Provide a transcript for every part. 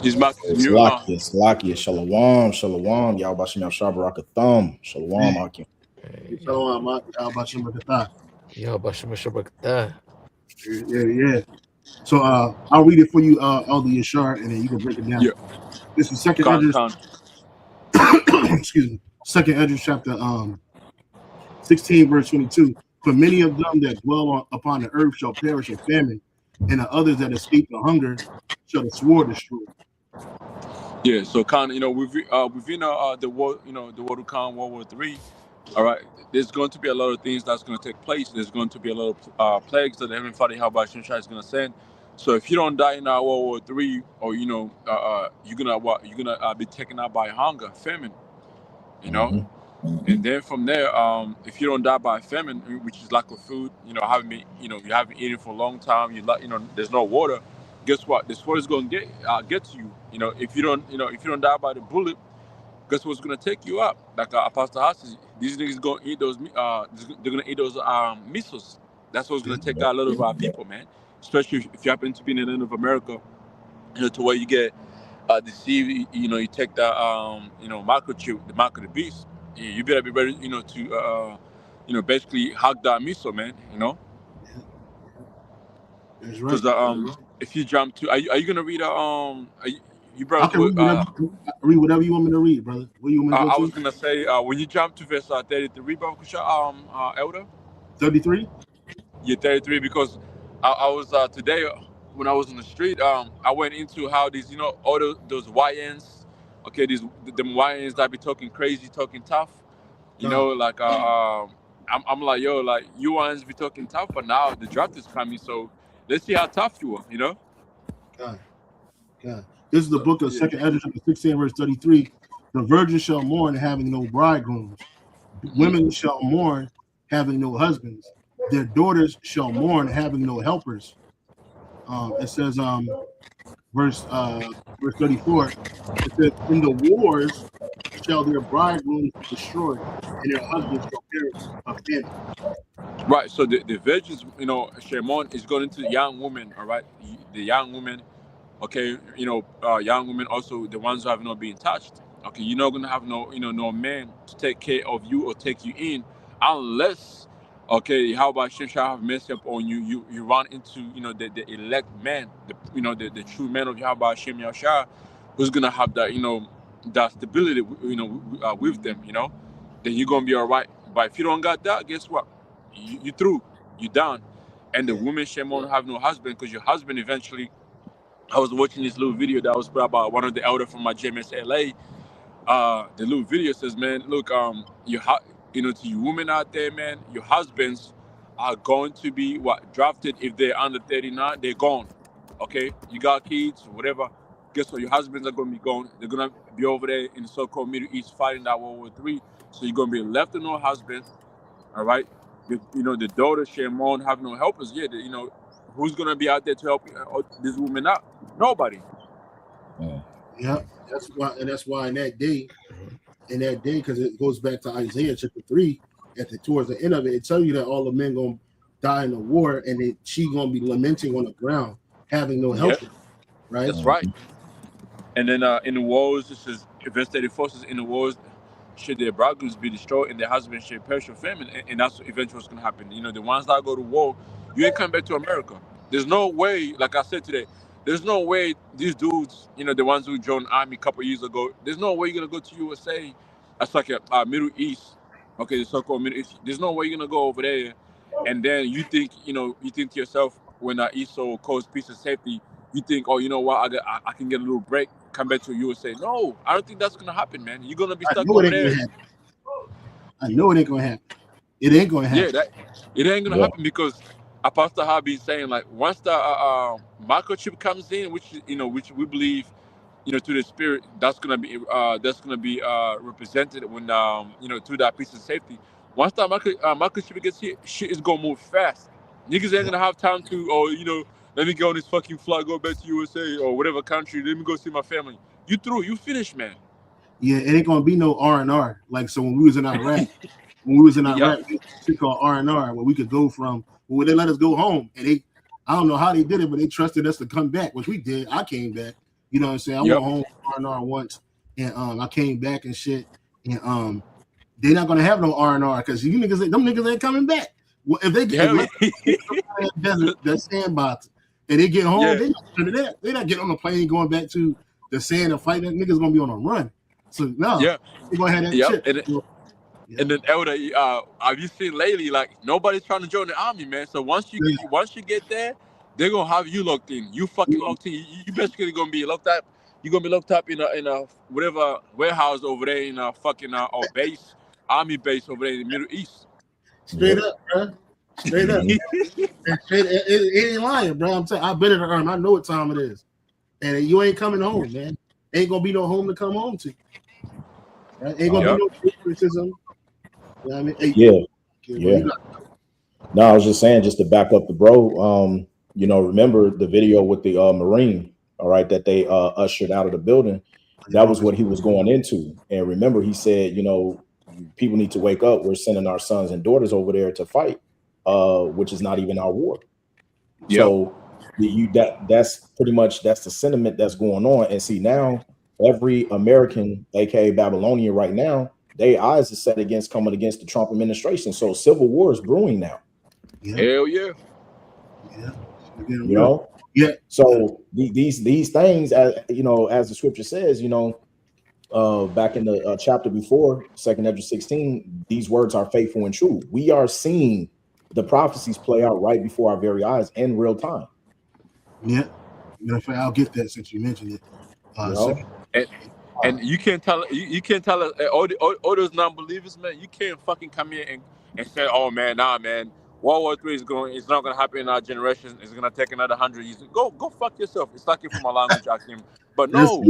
His mic is mute. Salakia, Shalom. Y'all about Shem Yashar Baraka Thumb. Shalom, Akim. Shalom, how about you, Makatha? Yeah, Bashima Shabakta. Yeah. So I'll read it for you, Elder Yashar, and then you can break it down. Yeah. This is second Esdras. Excuse me. Second Esdras chapter 16, verse 22. For many of them that dwell upon the earth shall perish of famine, and the others that escape the hunger shall the sword destroy. Yeah, so kind of, within the war, the war to come, World War III. All right, there's going to be a lot of things that's going to take place. There's going to be a lot of plagues that the Heavenly Father Yahweh is going to send. So if you don't die in World War III, or you're gonna be taken out by hunger, famine, Mm-hmm. and then from there, if you don't die by famine, which is lack of food, you haven't eaten for a long time, there's no water. Guess what? This water is going to get to you. If you don't die by the bullet, guess what's going to take you up? Like Apostle Haas, these niggas going to eat those. They're going to eat those missiles. That's what's going to take out a lot of our people, man. Especially if you happen to be in the land of America, to where you get deceived. You take the microchip, the mark of the beast. You better be ready, to basically hug that missile, man. That's right. Because if you jump to, are you gonna read you brought I can read whatever you want me to read, brother. What do you want me to go to? I was gonna say when you jump to verse 33, Brother Kusha, Elder. 33. Yeah, 33, because I was today when I was on the street, I went into how these, all those YNs, okay, them YNs that be talking crazy, talking tough, I'm like, yo, like you YNs be talking tough, but now the draft is coming, so let's see how tough you are, God. This is the book of Second Esdras, 16, verse 33. The virgin shall mourn, having no bridegrooms. Women shall mourn, having no husbands. Their daughters shall mourn, having no helpers. It says, verse 34. It says, in the wars shall their bridegrooms be destroyed, and their husbands shall perish of famine. Right. So the virgins, Shemon is going into young women. All right, the young women. Okay, young women also the ones who have not been touched. Okay, you're not gonna have no man to take care of you or take you in, unless, okay, how about Shem shall have mercy upon you? You run into the elect man, the true man of Yahweh Shem Yashar, who's gonna have that stability, with them. Then you're gonna be all right. But if you don't got that, guess what? You through, you down, and the women Shemon have no husband, because your husband eventually. I was watching this little video that was put up by one of the elder from my JMS LA. The little video says, man, look, to you women out there, man, your husbands are going to be drafted if they're under 39. They're gone. Okay, you got kids, whatever. Guess what? Your husbands are going to be gone. They're going to be over there in the so-called Middle East fighting that World War III. So you're going to be left with no husband. All right, the daughter Shemon have no helpers. Yeah, who's going to be out there to help this woman out? Nobody. Yeah, that's why in that day, because it goes back to Isaiah chapter 3, towards the end of it, it tells you that all the men gonna die in the war, and she gonna be lamenting on the ground, having no helper. Right. That's right. And then in the wars, this is verse 34 says, in the wars should their bridegrooms be destroyed and their husbands should perish of famine, and that's eventually what's gonna happen. The ones that go to war, you ain't coming back to America. There's no way, like I said today, there's no way these dudes, the ones who joined army a couple years ago, there's no way you're gonna go to USA. That's like a Middle East, okay, the so-called Middle East. There's no way you're gonna go over there, and then you think to yourself, when ESO calls peace and safety, you think, oh, you know what, I can get a little break, come back to USA. No, I don't think that's gonna happen, man. You're gonna be stuck over there. I know it ain't gonna happen. It ain't gonna happen. Yeah, it ain't gonna happen, because Apostle Harvey is saying, like, once the microchip comes in, which we believe, to the spirit, that's gonna be represented when through that piece of safety. Once that microchip gets here, shit is gonna move fast. Niggas ain't gonna have time to, let me go on this fucking flight, go back to USA or whatever country. Let me go see my family. You through, you finished, man. Yeah, it ain't gonna be no R&R. Like, so when we was in Iraq, we called R&R, where we could go from, where they let us go home, and I don't know how they did it, but they trusted us to come back, which we did. I came back, You know what I'm saying? I went home R&R once, and I came back and shit, and they're not gonna have no R&R because them niggas ain't coming back. Well, if they get desert, that sandbox, and they get home, they're not getting on the plane going back to the sand and fighting. That niggas gonna be on a run. So no, they're gonna have that shit. And then Elder, have you seen lately? Like nobody's trying to join the army, man. So once you get there, they're gonna have you locked in. You fucking locked in. You basically gonna be locked up. You're gonna be locked up in a whatever warehouse over there in a fucking or base, army base over there in the Middle East. Straight up, bro. Straight up. It ain't lying, bro. I'm saying I've been in the army. I know what time it is, and you ain't coming home, man. Ain't gonna be no home to come home to. Right? Ain't gonna be no criticism. You know what I mean? Yeah. No, I was just saying, just to back up the bro. Remember the video with the Marine, all right, that they ushered out of the building. That was what he was going into. And remember, he said, people need to wake up. We're sending our sons and daughters over there to fight, which is not even our war. So that's pretty much that's the sentiment that's going on. And see, now every American, aka Babylonian, right now, their eyes are set coming against the Trump administration. So civil war is brewing now. Hell yeah. So these things, as the scripture says, back in the chapter before, 2nd Ezra 16, these words are faithful and true. We are seeing the prophecies play out right before our very eyes in real time. Yeah, I'll get that since you mentioned it. And you can't tell all those non-believers, man. You can't fucking come here and say, oh man, nah, man, World War III it's not gonna happen in our generation. It's gonna take another 100 years. Go fuck yourself. It's like it for my language, Akim. But no,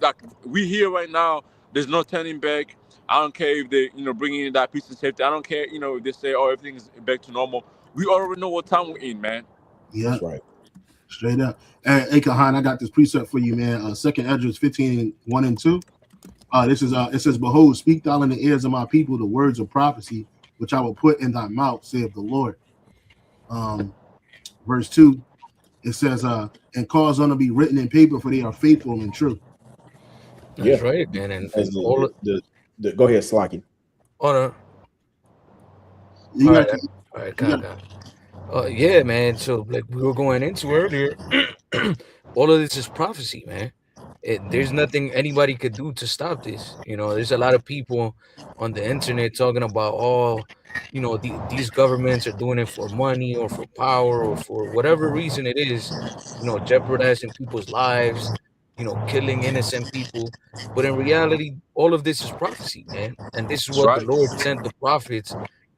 like we here right now. There's no turning back. I don't care if they bringing in that piece of safety. I don't care if they say everything's back to normal. We already know what time we're in, man. Yeah, that's right. Straight up. Hey, Kahan, I got this precept for you, man. 2nd Ezra 15:1 and 2. This is it says, behold, speak thou in the ears of my people the words of prophecy, which I will put in thy mouth, saith the Lord. Verse 2, it says, and cause them to be written in paper, for they are faithful and true. That's right, man. And go ahead, Slacky. All right. Yeah, man. So like we were going into earlier, all of this is prophecy, man. There's nothing anybody could do to stop this. There's a lot of people on the internet talking about, these governments are doing it for money or for power or for whatever reason it is, jeopardizing people's lives, killing innocent people. But in reality, all of this is prophecy, man. And this is what the Lord sent the prophets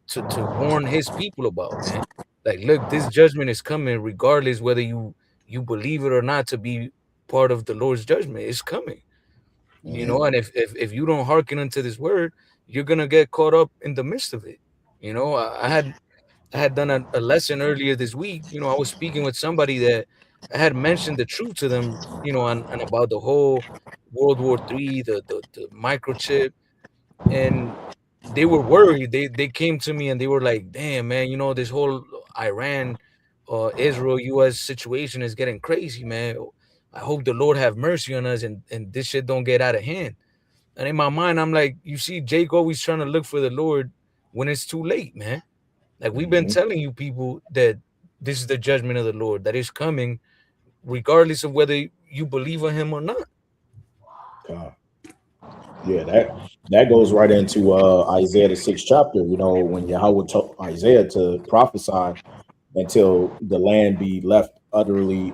to warn his people about, man. Like, look, this judgment is coming regardless whether you believe it or not to be part of the Lord's judgment. It's coming. And if you don't hearken unto this word, you're gonna get caught up in the midst of it. I had done a lesson earlier this week. I was speaking with somebody that I had mentioned the truth to them, and about the whole World War III, the microchip, and they were worried. They came to me and they were like, damn, man, this whole Iran Israel US situation is getting crazy, man. I hope the Lord have mercy on us and this shit don't get out of hand. And in my mind, I'm like, you see, Jake always trying to look for the Lord when it's too late, man. Like we've been telling you people that this is the judgment of the Lord that is coming, regardless of whether you believe in him or not. Yeah, that goes right into Isaiah the 6th chapter, when Yahweh told Isaiah to prophesy until the land be left utterly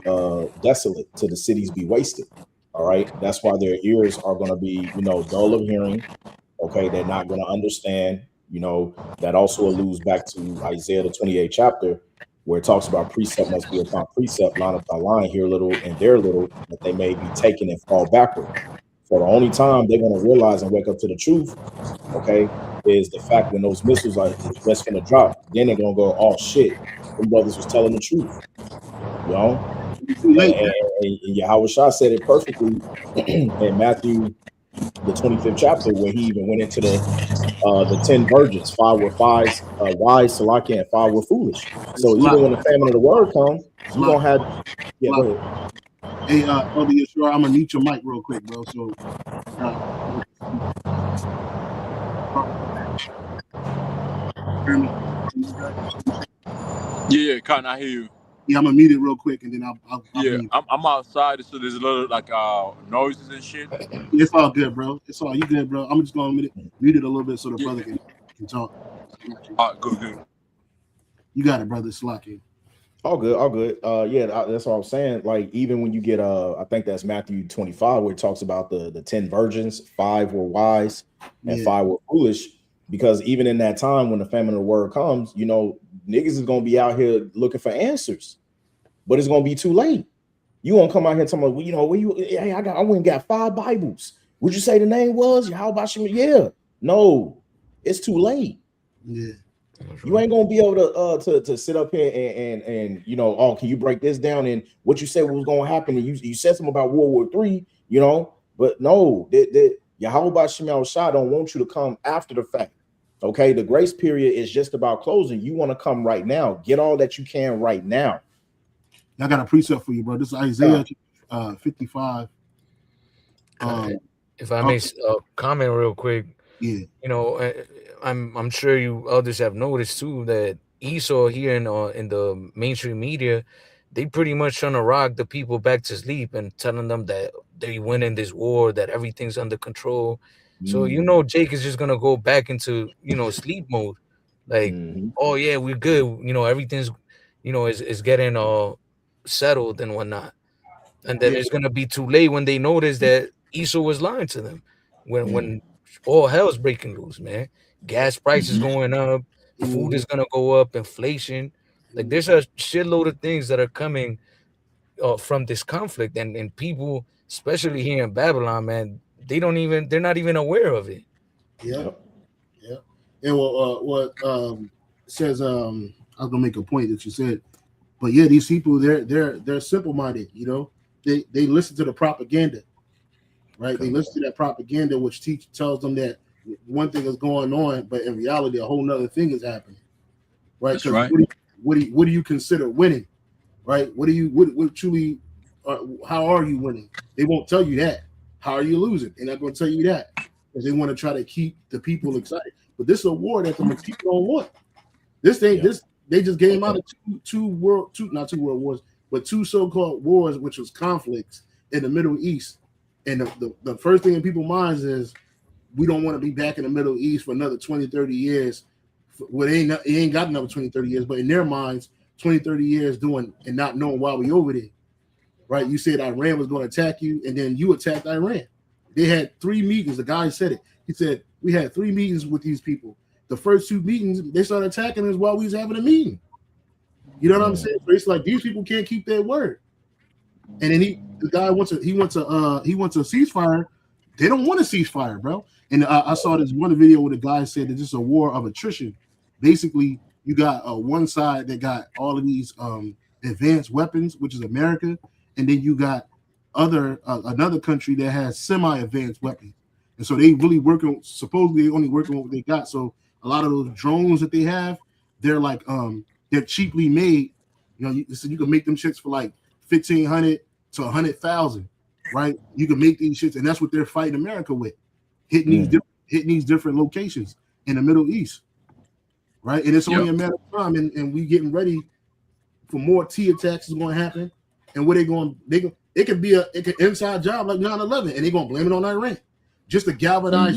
desolate, till the cities be wasted. All right. That's why their ears are going to be, dull of hearing. Okay. They're not going to understand. That also alludes back to Isaiah the 28th chapter, where it talks about precept must be upon precept, line upon line, here little and there little, that they may be taken and fall backward. So the only time they're going to realize and wake up to the truth, okay, is the fact when those missiles are just going to drop. Then they're going to go, oh shit, them brothers was telling the truth. And Yahweh Shah said it perfectly in Matthew the 25th chapter, where he even went into the 10 virgins. 5 were wise, Salaki, and 5 were foolish. So even when the famine of the word comes, you're gonna have. Yeah, go ahead. Hey, Elder I'm gonna mute your mic real quick, bro. So, uh, hear me? Yeah, kind of hear you. Yeah, I'm gonna mute it real quick, and then I'll Yeah, bring you. I'm outside, so there's a lot of like noises and shit. It's all good, bro. It's all you good, bro. I'm just gonna mute it a little bit so the Yeah, brother can talk. good, good. You got it, brother. It's lucky. All good, all good. Yeah, that's what I was saying. Like, even when you get I think that's Matthew 25, where it talks about the 10 virgins, 5 were wise and Yeah, 5 were foolish. Because even in that time when the famine of the word comes, niggas is gonna be out here looking for answers, but it's gonna be too late. You won't come out here talking about, where you, hey, I went and got 5 Bibles. Would you say the name was? How about Shema? Yeah. No, it's too late. yeah. You ain't gonna be able to sit up here and oh, can you break this down? And what you said was gonna happen, and you said something about World War III, but no, Yahweh Shema Shah don't want you to come after the fact. Okay, the grace period is just about closing. You want to come right now, get all that you can right now. I got a precept for you, bro. This is Isaiah 55. If I may comment real quick, Yeah, I'm sure you others have noticed too that Esau here in the mainstream media, they pretty much trying to rock the people back to sleep and telling them that they win in this war, that everything's under control. So Jake is just gonna go back into sleep mode, like, oh yeah, we're good. Everything's is getting settled and whatnot. And then yeah, it's gonna be too late when they notice that Esau was lying to them. When all hell's breaking loose, man. Gas prices going up, food is gonna go up, inflation. Like there's a shitload of things that are coming from this conflict, and people, especially here in Babylon, man, they're not even aware of it. yeah, yeah. And what says I was gonna make a point that you said, but yeah, these people they're simple minded. They listen to the propaganda, right? They listen to that propaganda, which tells them that one thing is going on, but in reality, a whole nother thing is happening, right? That's Because right. what do you consider winning, right? What truly, how are you winning? They won't tell you that. How are you losing? They're not going to tell you that because they want to try to keep the people excited. But this is a war that the people don't want. This they just came out of two world wars, but two so-called wars, which was conflicts in the Middle East. And the first thing in people's minds is we don't want to be back in the Middle East for another 20, 30 years. Well, it ain't got another 20, 30 years, but in their minds, 20, 30 years doing and not knowing why we over there. Right? You said Iran was going to attack you, and then you attacked Iran. They had 3 meetings. The guy said it. He said, we had 3 meetings with these people. The first 2 meetings, they started attacking us while we was having a meeting. You know what I'm saying? So it's like these people can't keep their word. And then the guy wants a ceasefire. They don't want a ceasefire, bro. And I saw this one video where the guy said that this is a war of attrition. Basically, you got one side that got all of these advanced weapons, which is America, and then you got another country that has semi-advanced weapons. And so they really supposedly only working on what they got. So a lot of those drones that they have, they're like they're cheaply made. You can make them shits for like 1,500 to 100,000, right? You can make these shits, and that's what they're fighting America with, hitting these different locations in the Middle East, right? And it's only a matter of time, and we getting ready for more T attacks is going to happen. And what it could be an inside job like 9/11, and they're going to blame it on Iran just to galvanize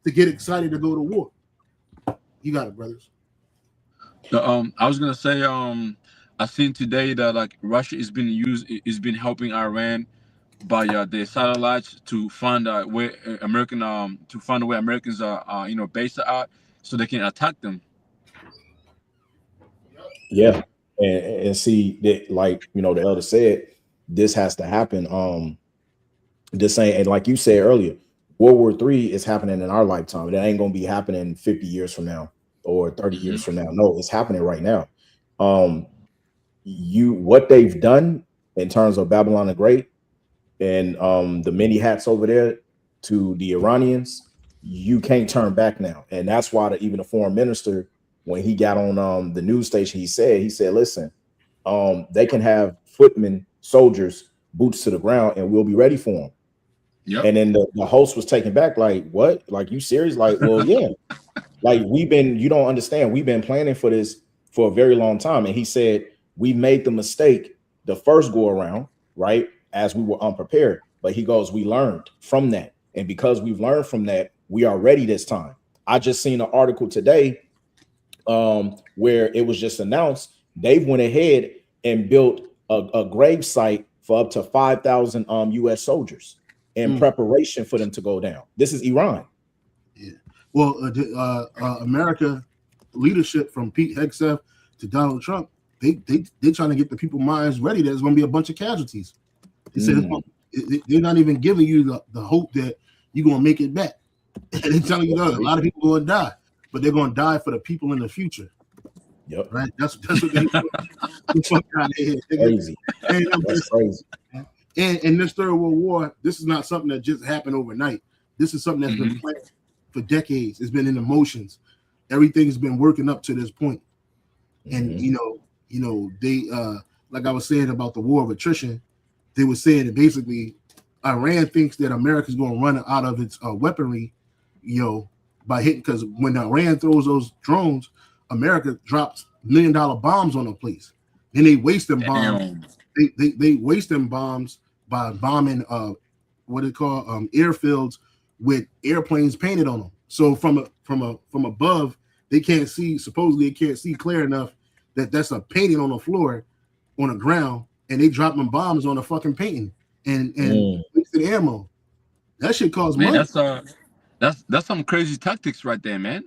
to get excited to go to war. You got it, brothers. I was gonna say, I seen today that like Russia is been helping Iran by their satellites to find where Americans are based at, so they can attack them. Yeah, and see that, like the elder said, this has to happen. This ain't, and like you said earlier, World War III is happening in our lifetime. That ain't gonna be happening 50 years from now or 30 years from now. No, it's happening right now. What they've done in terms of Babylon the Great and the many hats over there to the Iranians, you can't turn back now. And that's why even the foreign minister, when he got on the news station, he said, listen, they can have footmen, soldiers, boots to the ground, and we'll be ready for them. Yep. And then the host was taken back, like, what? Like, you serious? Like, well, yeah. Like, you don't understand. We've been planning for this for a very long time. And he said, we made the mistake the first go around, right? As we were unprepared. But he goes, we learned from that. And because we've learned from that, we are ready this time. I just seen an article today where it was just announced they've went ahead and built a grave site for up to 5,000 US soldiers in preparation for them to go down. This is Iran. Yeah. Well, America leadership from Pete Hegseth to Donald Trump, they trying to get the people minds ready. There's going to be a bunch of casualties. They said they're not even giving you the hope that you're going to make it back. They're telling you that a lot of people are going to die, but they're going to die for the people in the future. Yep. Right. That's what they fuck out of here. Crazy. That's crazy. And in this Third World War, this is not something that just happened overnight. This is something that's been planned for decades. It's been in the motions. Everything's been working up to this point. And you know, they like I was saying about the war of attrition, they were saying that basically Iran thinks that America's going to run out of its weaponry, by hitting, because when Iran throws those drones, America drops $1 million bombs on a place. Then they waste them bombs. They waste them bombs by bombing what they call airfields with airplanes painted on them. So from above, they can't see. Supposedly, they can't see clear enough that that's a painting on the floor, on the ground, and they drop them bombs on the fucking painting and wasted ammo. That shit costs money. That's some crazy tactics right there, man.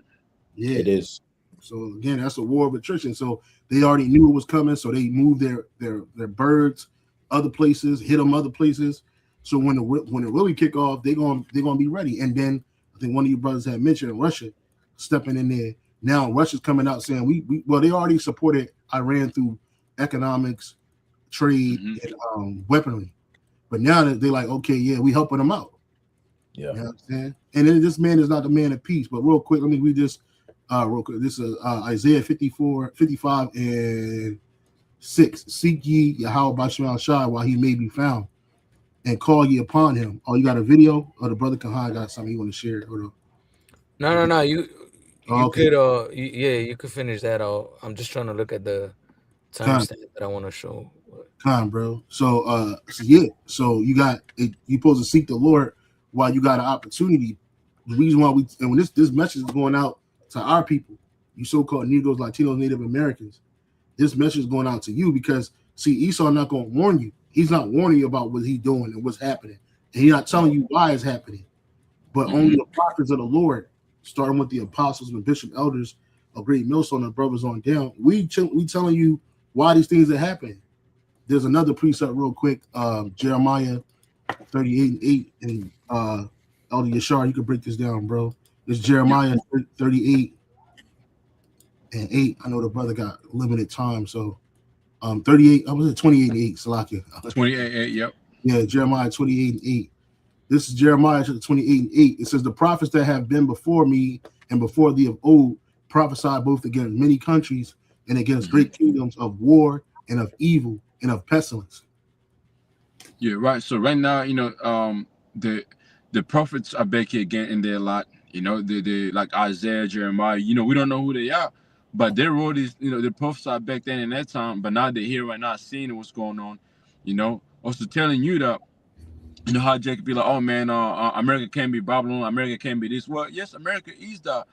Yeah, it is. So again, that's a war of attrition. So they already knew it was coming, so they moved their birds other places, hit them other places. So when it really kick off, they're gonna be ready. And then I think one of you brothers had mentioned Russia stepping in there. Now Russia's coming out saying we they already supported Iran through economics, trade, and weaponry. But now that they're like, okay, yeah, we helping them out. Yeah. You know what I'm saying? And then this man is not the man of peace. But real quick, let me read this real quick. This is Isaiah 54, 55, and 6. Seek ye Yahweh Bashar Shai while he may be found, and call ye upon him. Oh, you got a video? Or the brother Kahan got something you want to share? No. You okay. could you could finish that out. I'm just trying to look at the timestamp that I want to show. Time, bro. So so you got it, you supposed to seek the Lord while you got an opportunity. The reason why when this message is going out to our people, you so-called Negroes, Latinos, Native Americans, this message is going out to you because see, Esau not going to warn you. He's not warning you about what he's doing and what's happening, and he's not telling you why it's happening. But only the prophets of the Lord, starting with the apostles and bishop elders of Great Millstone and brothers on down, we telling you why these things are happening. There's another precept real quick, Jeremiah 38:8, and Elder Yashar, you can break this down, bro. It's Jeremiah 38:8. I know the brother got limited time, so 38. I was at 28:8. Salakia. 28:8. Yep. Yeah, Jeremiah 28:8. This is Jeremiah 28:8. It says, "The prophets that have been before me and before thee of old prophesied both against many countries and against great kingdoms of war and of evil and of pestilence." Yeah, right. So right now, the prophets are back here again in their lot. They like Isaiah, Jeremiah. We don't know who they are, but they wrote these. The prophets are back then in that time, but now they're here right now, seeing what's going on. Also telling you that. How Jacob be like, oh man, America can't be Babylon, America can't be this. Well, yes, America is a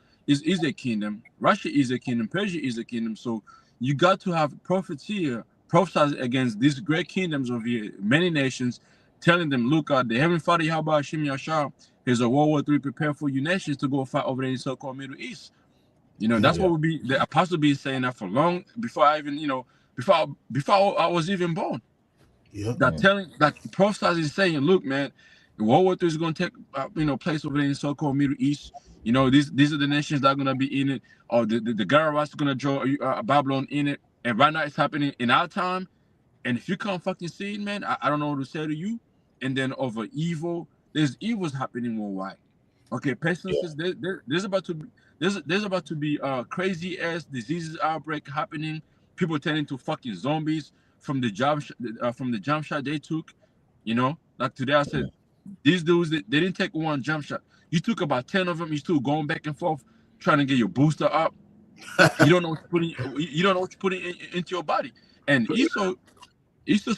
kingdom. Russia is a kingdom. Persia is a kingdom. So you got to have prophets here, prophesize against these great kingdoms of here, many nations, telling them, look, the Heavenly Father Yahweh Hashem Yashar, there's a World War III prepared for you nations to go fight over there in the so-called Middle East. That's what the apostle be saying that for long before I even, before I was even born. Yep. That prophesies is saying, look, man, the World War III is going to take, place over there in the so-called Middle East. These are the nations that are going to be in it, or the Garawas are going to draw Babylon in it. And right now it's happening in our time. And if you can't fucking see it, man, I don't know what to say to you. And then over evil, there's evils happening worldwide. Okay, pestilences. There's about to be crazy ass diseases outbreak happening. People turning to fucking zombies from the jump shot they took. You know, like today I said, these dudes they didn't take one jump shot. You took about 10 of them. You still going back and forth trying to get your booster up. You don't know what you're putting. You don't know what you're putting into your body. And Esau is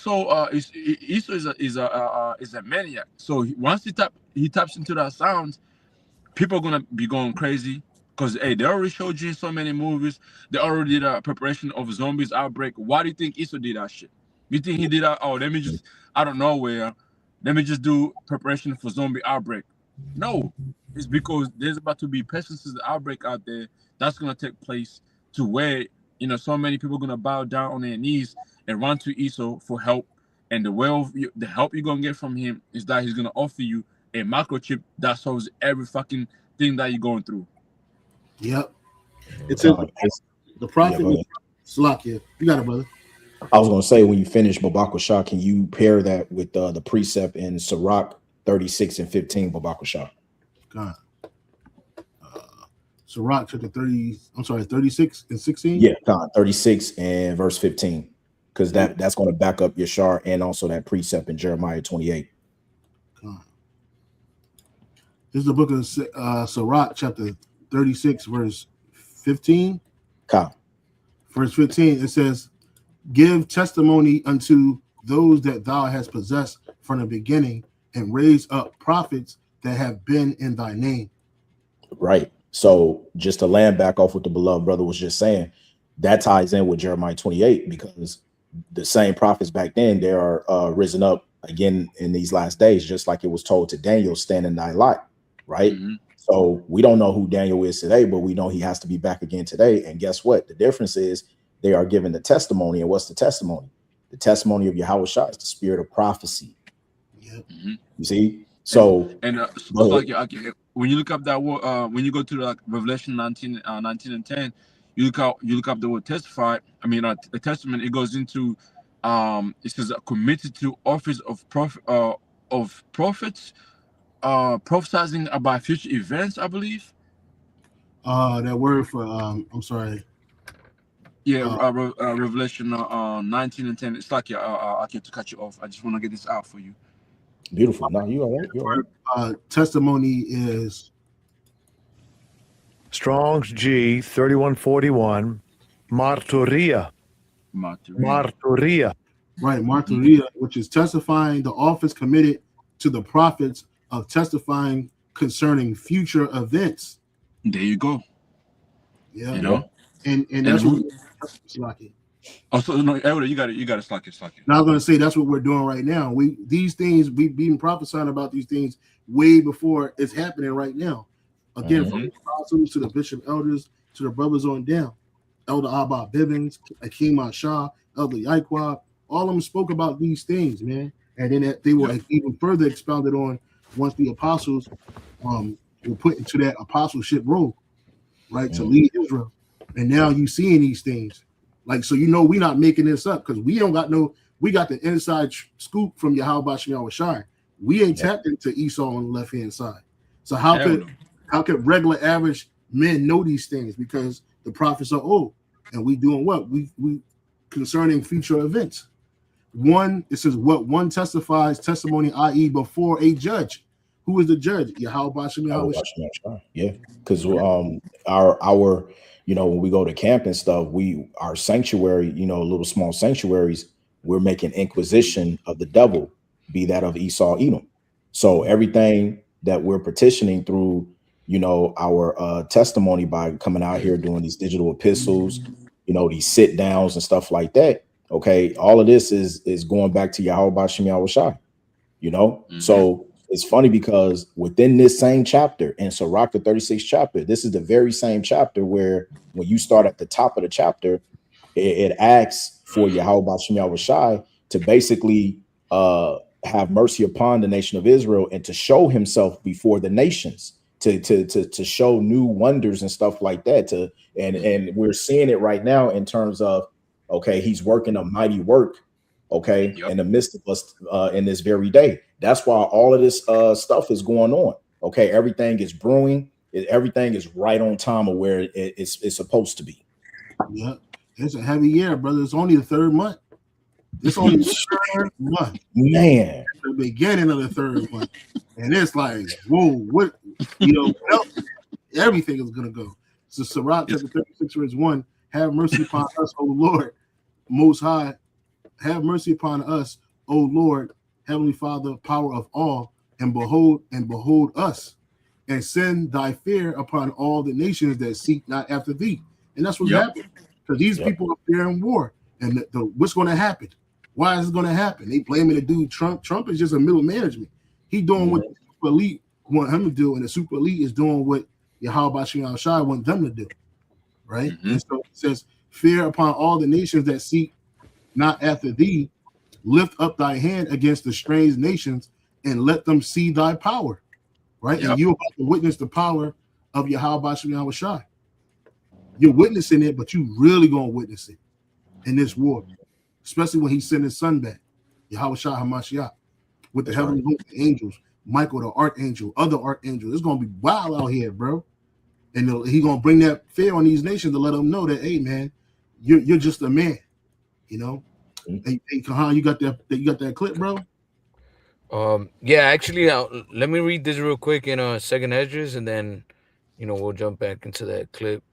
a maniac. So once he taps into that sound, people are gonna be going crazy because hey, they already showed you in so many movies. They already did a preparation of zombies outbreak. Why do you think Esau did that shit? You think he did that? Oh, let me just out of nowhere, let me just do preparation for zombie outbreak. No, it's because there's about to be pestilence outbreak out there that's gonna take place to where so many people are gonna bow down on their knees and run to Esau for help. And the help you're gonna get from him is that he's gonna offer you a microchip that solves every fucking thing that you're going through. Yep. It's the prophet. Yeah, Slakia. You got it, brother. I was going to say, when you finish Babakwa Shah, can you pair that with the precept in Sirach 36 and 15, Babakwa Shah? God. Sirach chapter 36 and 16? Yeah, God, 36 and verse 15. Because that's going to back up Yashar and also that precept in Jeremiah 28. God. This is the book of Sirach chapter 36, verse 15. God. Verse 15, it says, give testimony unto those that thou hast possessed from the beginning, and raise up prophets that have been in thy name. Right. So just to land back off what the beloved brother was just saying, that ties in with Jeremiah 28, because the same prophets back then, they are risen up again in these last days, just like it was told to Daniel, stand in thy light. Right. Mm-hmm. So we don't know who Daniel is today, but we know he has to be back again today. And guess what? The difference is they are given the testimony. And what's the testimony? The testimony of Yahweh Shah is the spirit of prophecy. Yep. Mm-hmm. You see? So like when you look up that word, when you go to Revelation 19 and 10, you look up the word testify. I mean, a testament. It goes into it says committed to office of prophets, prophesizing about future events, I believe. That word for I'm sorry. Yeah, Revelation 19 and 10. It's like I can't to cut you off. I just want to get this out for you. Beautiful. No, you all right. You all right. Testimony is Strong's G 3141. Marturia. Right, marturia, which is testifying, the office committed to the prophets of testifying concerning future events. There you go. Yeah, you know, and that's what Slacky. Oh, so no, you got to slack it. Now I was going to say that's what we're doing right now. These things we've been prophesying about these things way before it's happening right now. Again, from the apostles to the bishop elders to the brothers on down, Elder Abba Bivens, Akeem Shah, Elder Yaiqua, all of them spoke about these things, man. And then they were even further expounded on once the apostles were put into that apostleship role, right, to lead Israel. And now you seeing these things. Like, so we're not making this up, because we got the inside scoop from Yahweh Shem Shai. We ain't tapped into Esau on the left hand side. So how could regular average men know these things? Because the prophets are old, and we doing what? We concerning future events. It says what one testifies testimony, i.e., before a judge. Who is the judge? Yahweh Shem Shai. Yeah, because our when we go to camp and stuff, our sanctuary, little small sanctuaries, we're making inquisition of the devil, be that of Esau, Edom. So everything that we're petitioning through, our testimony by coming out here doing these digital epistles, these sit downs and stuff like that. Okay, all of this is going back to Yahweh Shem Shai, So it's funny because within this same chapter, in Sirach, the 36th chapter, this is the very same chapter where when you start at the top of the chapter, it asks for Yahweh Shem Shai to basically have mercy upon the nation of Israel and to show himself before the nations, to show new wonders and stuff like that. And we're seeing it right now in terms of, okay, he's working a mighty work, in the midst of us in this very day. That's why all of this stuff is going on. Okay, everything is brewing. Everything is right on time of where it's supposed to be. Yeah, it's a heavy year, brother. It's only the third month. It's only the third month. Man, the beginning of the third one, and it's like, whoa, what everything is gonna go. So Sirach chapter 36 verse 1, have mercy upon us, O Lord, most high, have mercy upon us, O Lord, Heavenly Father, power of all, and behold us, and send thy fear upon all the nations that seek not after thee. And that's what's happening. Because these people are fearing war. And what's going to happen? Why is it going to happen? They blaming the dude Trump. Trump is just a middle management. He doing what the super elite want him to do, and the super elite is doing what Yahweh Shem Shai want them to do. Right? And so it says, fear upon all the nations that seek not after thee, lift up thy hand against the strange nations, and let them see thy power. Right? And you're about to witness the power of Yahweh Shem Shai. You're witnessing it, but you really gonna witness it in this war, especially when he sent his son back, Yahweh Shah Hamashiach, with the heavenly angels, Michael the archangel, other archangels. It's gonna be wild out here, bro. And he gonna bring that fear on these nations to let them know that, hey, man, you're just a man, you know. Hey, Kahan, you got that clip, bro? Yeah, actually, let me read this real quick in Second Esdras, and then we'll jump back into that clip.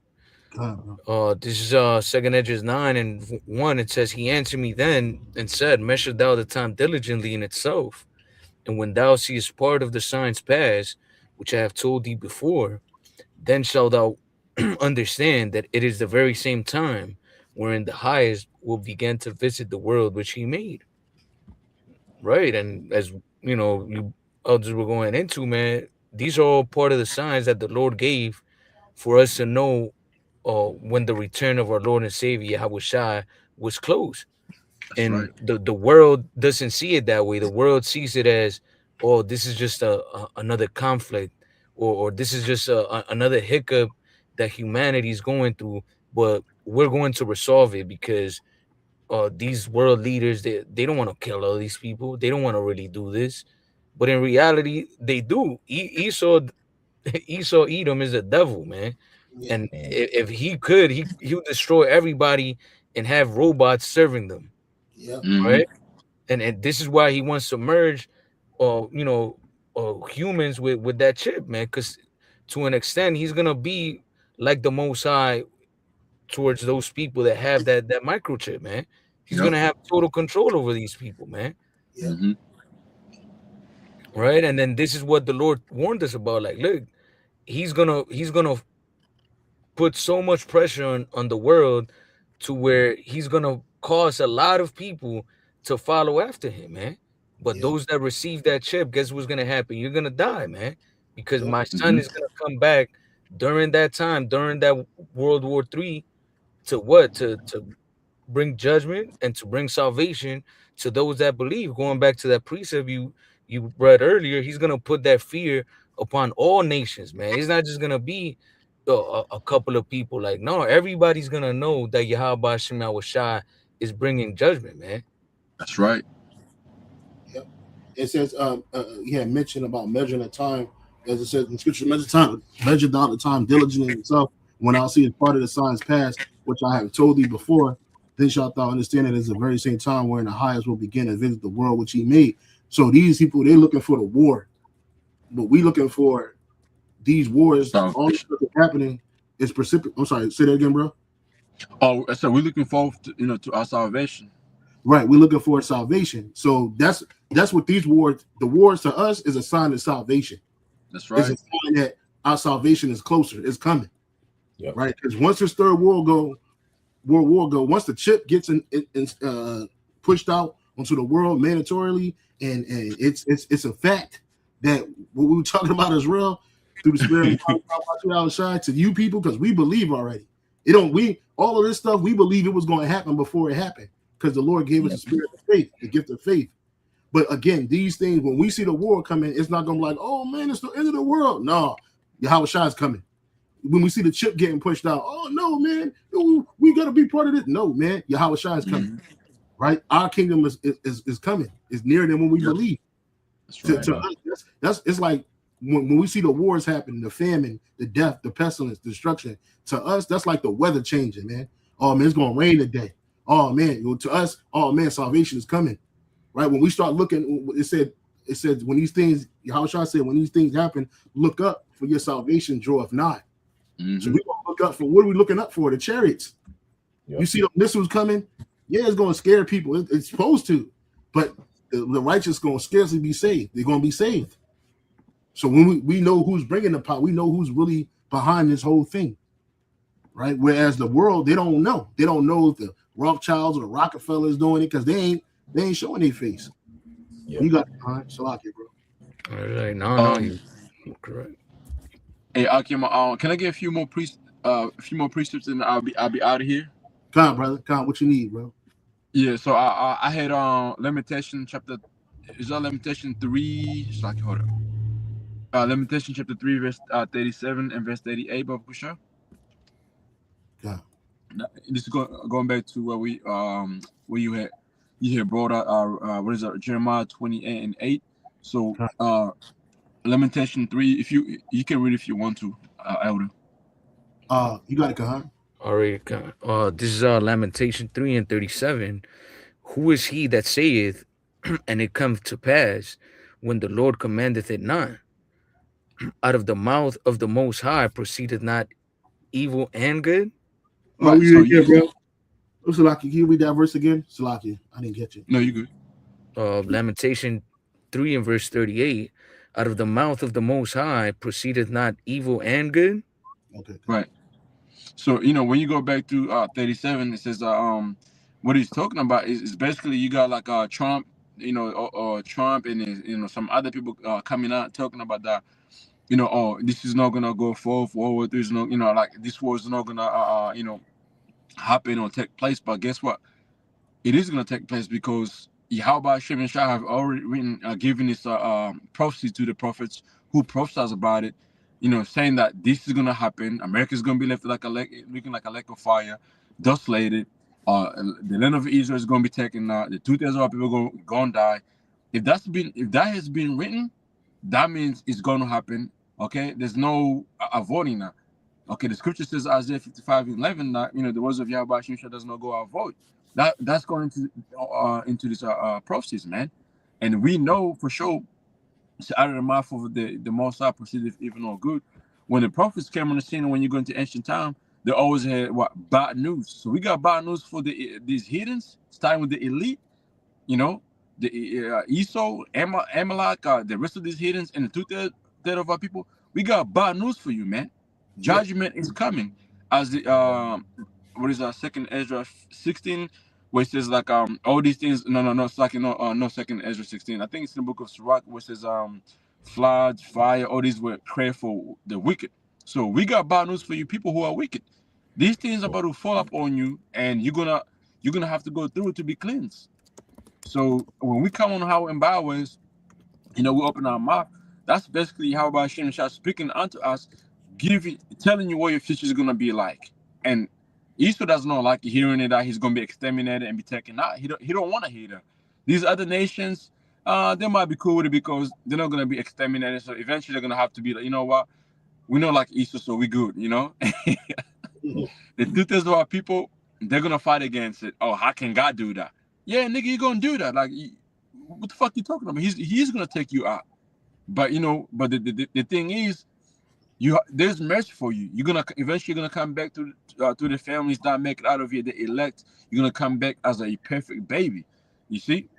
This is Second Esdras 9:1. It says, he answered me then and said, measure thou the time diligently in itself, and when thou seest part of the signs pass, which I have told thee before, then shalt thou understand that it is the very same time wherein the highest will begin to visit the world which he made. Right. And as you others were going into, man, these are all part of the signs that the Lord gave for us to know when the return of our Lord and Savior Yahweh Shai was close. And the world doesn't see it that way. The world sees it as, oh, this is just another conflict, or this is just another hiccup that humanity is going through, but we're going to resolve it because these world leaders, they don't want to kill all these people. They don't want to really do this, but in reality, they do. Esau Edom is a devil, man. And if he could, he would destroy everybody and have robots serving them. Right. And this is why he wants to merge humans with that chip, man, because to an extent he's gonna be like the Most High towards those people that have that microchip, man. He's gonna have total control over these people, man. Right. And then this is what the Lord warned us about. Like, look, he's gonna put so much pressure on the world to where he's gonna cause a lot of people to follow after him, man. But those that receive that chip, guess what's gonna happen? You're gonna die, man, because my son is gonna come back during that time, during that World War III, to what? To bring judgment and to bring salvation to those that believe. Going back to that precept you read earlier, he's gonna put that fear upon all nations, man. It's not just gonna be a couple of people. Like, no, everybody's gonna know that Yahweh Shem Shai is bringing judgment, man. That's right. Yep. It says he had mentioned about measuring the time, as it says in scripture, measure down the time diligently in itself. When I'll see as part of the signs past, which I have told thee before, then shalt thou understand it is the very same time wherein the highest will begin to visit the world which he made. So these people, they're looking for the war, but we looking for these wars. All this stuff that's happening is precipitate. I'm sorry, say that again, bro. Oh, so we're looking forward to, to our salvation. Right, we're looking for salvation. So that's what these wars. The wars to us is a sign of salvation. That's right. It's a sign that our salvation is closer. It's coming. Right, because once this third world war go, once the chip gets pushed out onto the world mandatorily, and it's a fact that what we were talking about is real through the spirit of to you people, because we believe already. All of this stuff, we believe it was going to happen before it happened, because the Lord gave us the spirit of faith, the gift of faith. But again, these things, when we see the war coming, it's not going to be like, oh man, it's the end of the world. No, Yahweh Shai is coming. When we see the chip getting pushed out, oh no, man, we got to be part of this. No, man, Yahweh Shai is coming. Right? Our kingdom is coming. It's nearer than when we believe. That's right. To us, it's like when we see the wars happen, the famine, the death, the pestilence, the destruction. To us, that's like the weather changing, man. Oh man, it's gonna rain today. Oh man, to us, oh man, salvation is coming. Right? When we start looking, it said it said when these things, how shall I say, when these things happen, look up for your salvation draweth nigh. Mm-hmm. So we gonna look up for, what are we looking up for? The chariots. Yep. You see the missiles coming. Yeah, it's gonna scare people. It's supposed to, but the righteous gonna scarcely be saved. They're gonna be saved. So when we know who's bringing the power, we know who's really behind this whole thing, right? Whereas the world, they don't know. They don't know if the Rothschilds or the Rockefellers doing it because they ain't showing their face. Yep. You got Salaki, bro. All right, no, you're correct. Hey, Akim, can I get a few more precepts, and I'll be out of here. Con, brother, Con, what you need, bro? Yeah, so I had Lamentation chapter. Is that Lamentation 3? It's like, hold up. Lamentation chapter 3, verse 37 and verse 38, Baba Kusha. Con. This is going back to where you had brought out what is it, Jeremiah 28 and 8. So Lamentation 3, if you can read if you want to, Elder. You got it, Kahan. All right, this is Lamentation 3 and 37. Who is he that saith, and it cometh to pass, when the Lord commandeth it not? Out of the mouth of the Most High proceedeth not evil and good? Right, so bro. Salaki, can you read that verse again? Salaki, I didn't get you. No, you good. Lamentation 3 and verse 38. Out of the mouth of the Most High proceedeth not evil and good? Okay. Right. So, when you go back to 37, it says what he's talking about is basically you got like Trump, Trump and some other people coming out talking about that, this is not gonna go forth. World War III is not, like this war is not gonna happen or take place. But guess what? It is gonna take place because Yahweh Hashem and Shah have already given this prophecy to the prophets who prophesied about it. Saying that this is gonna happen. America's gonna be left looking like a lake of fire, dust laden. The land of Israel is gonna be taken. The 2/3 of our people gonna die. If that has been written, that means it's gonna happen. Okay, there's no avoiding that. Okay, the scripture says Isaiah 55:11 that the words of Yahweh Shimshah does not go avoid. That's going into this prophecies, man, and we know for sure. It's out of the mouth of the Most High proceedeth even all good. When the prophets came on the scene, when you go into ancient time, they always had bad news. So we got bad news for these heathens, starting with the elite, the Esau, Amalek, the rest of these heathens, and the 2/3 of our people. We got bad news for you, man. Judgment is coming, as the what is that? Second Ezra 16. Where it says like all these things. No, it's like no Second Ezra 16. I think it's in the book of Sirach where it says floods, fire, all these were prayer for the wicked. So we got bad news for you people who are wicked. These things are about to fall up on you, and you're gonna have to go through it to be cleansed. So when we come on how and Bowers, we open our mouth. That's basically how Hashem Shah speaking unto us, telling you what your future is gonna be like. And Esau does not like hearing it that he's going to be exterminated and be taken out. He don't want to hear that. These other nations, they might be cool with it because they're not going to be exterminated. So eventually they're going to have to be like, you know what? We know like Esau, so we good, The 2/3 of our people, they're going to fight against it. Oh, how can God do that? Yeah, nigga, you're going to do that. Like, what the fuck you talking about? He's going to take you out. But, but the thing is, there's mercy for you. You're gonna eventually come back to the families that make it out of here, the elect. You're gonna come back as a perfect baby. You see?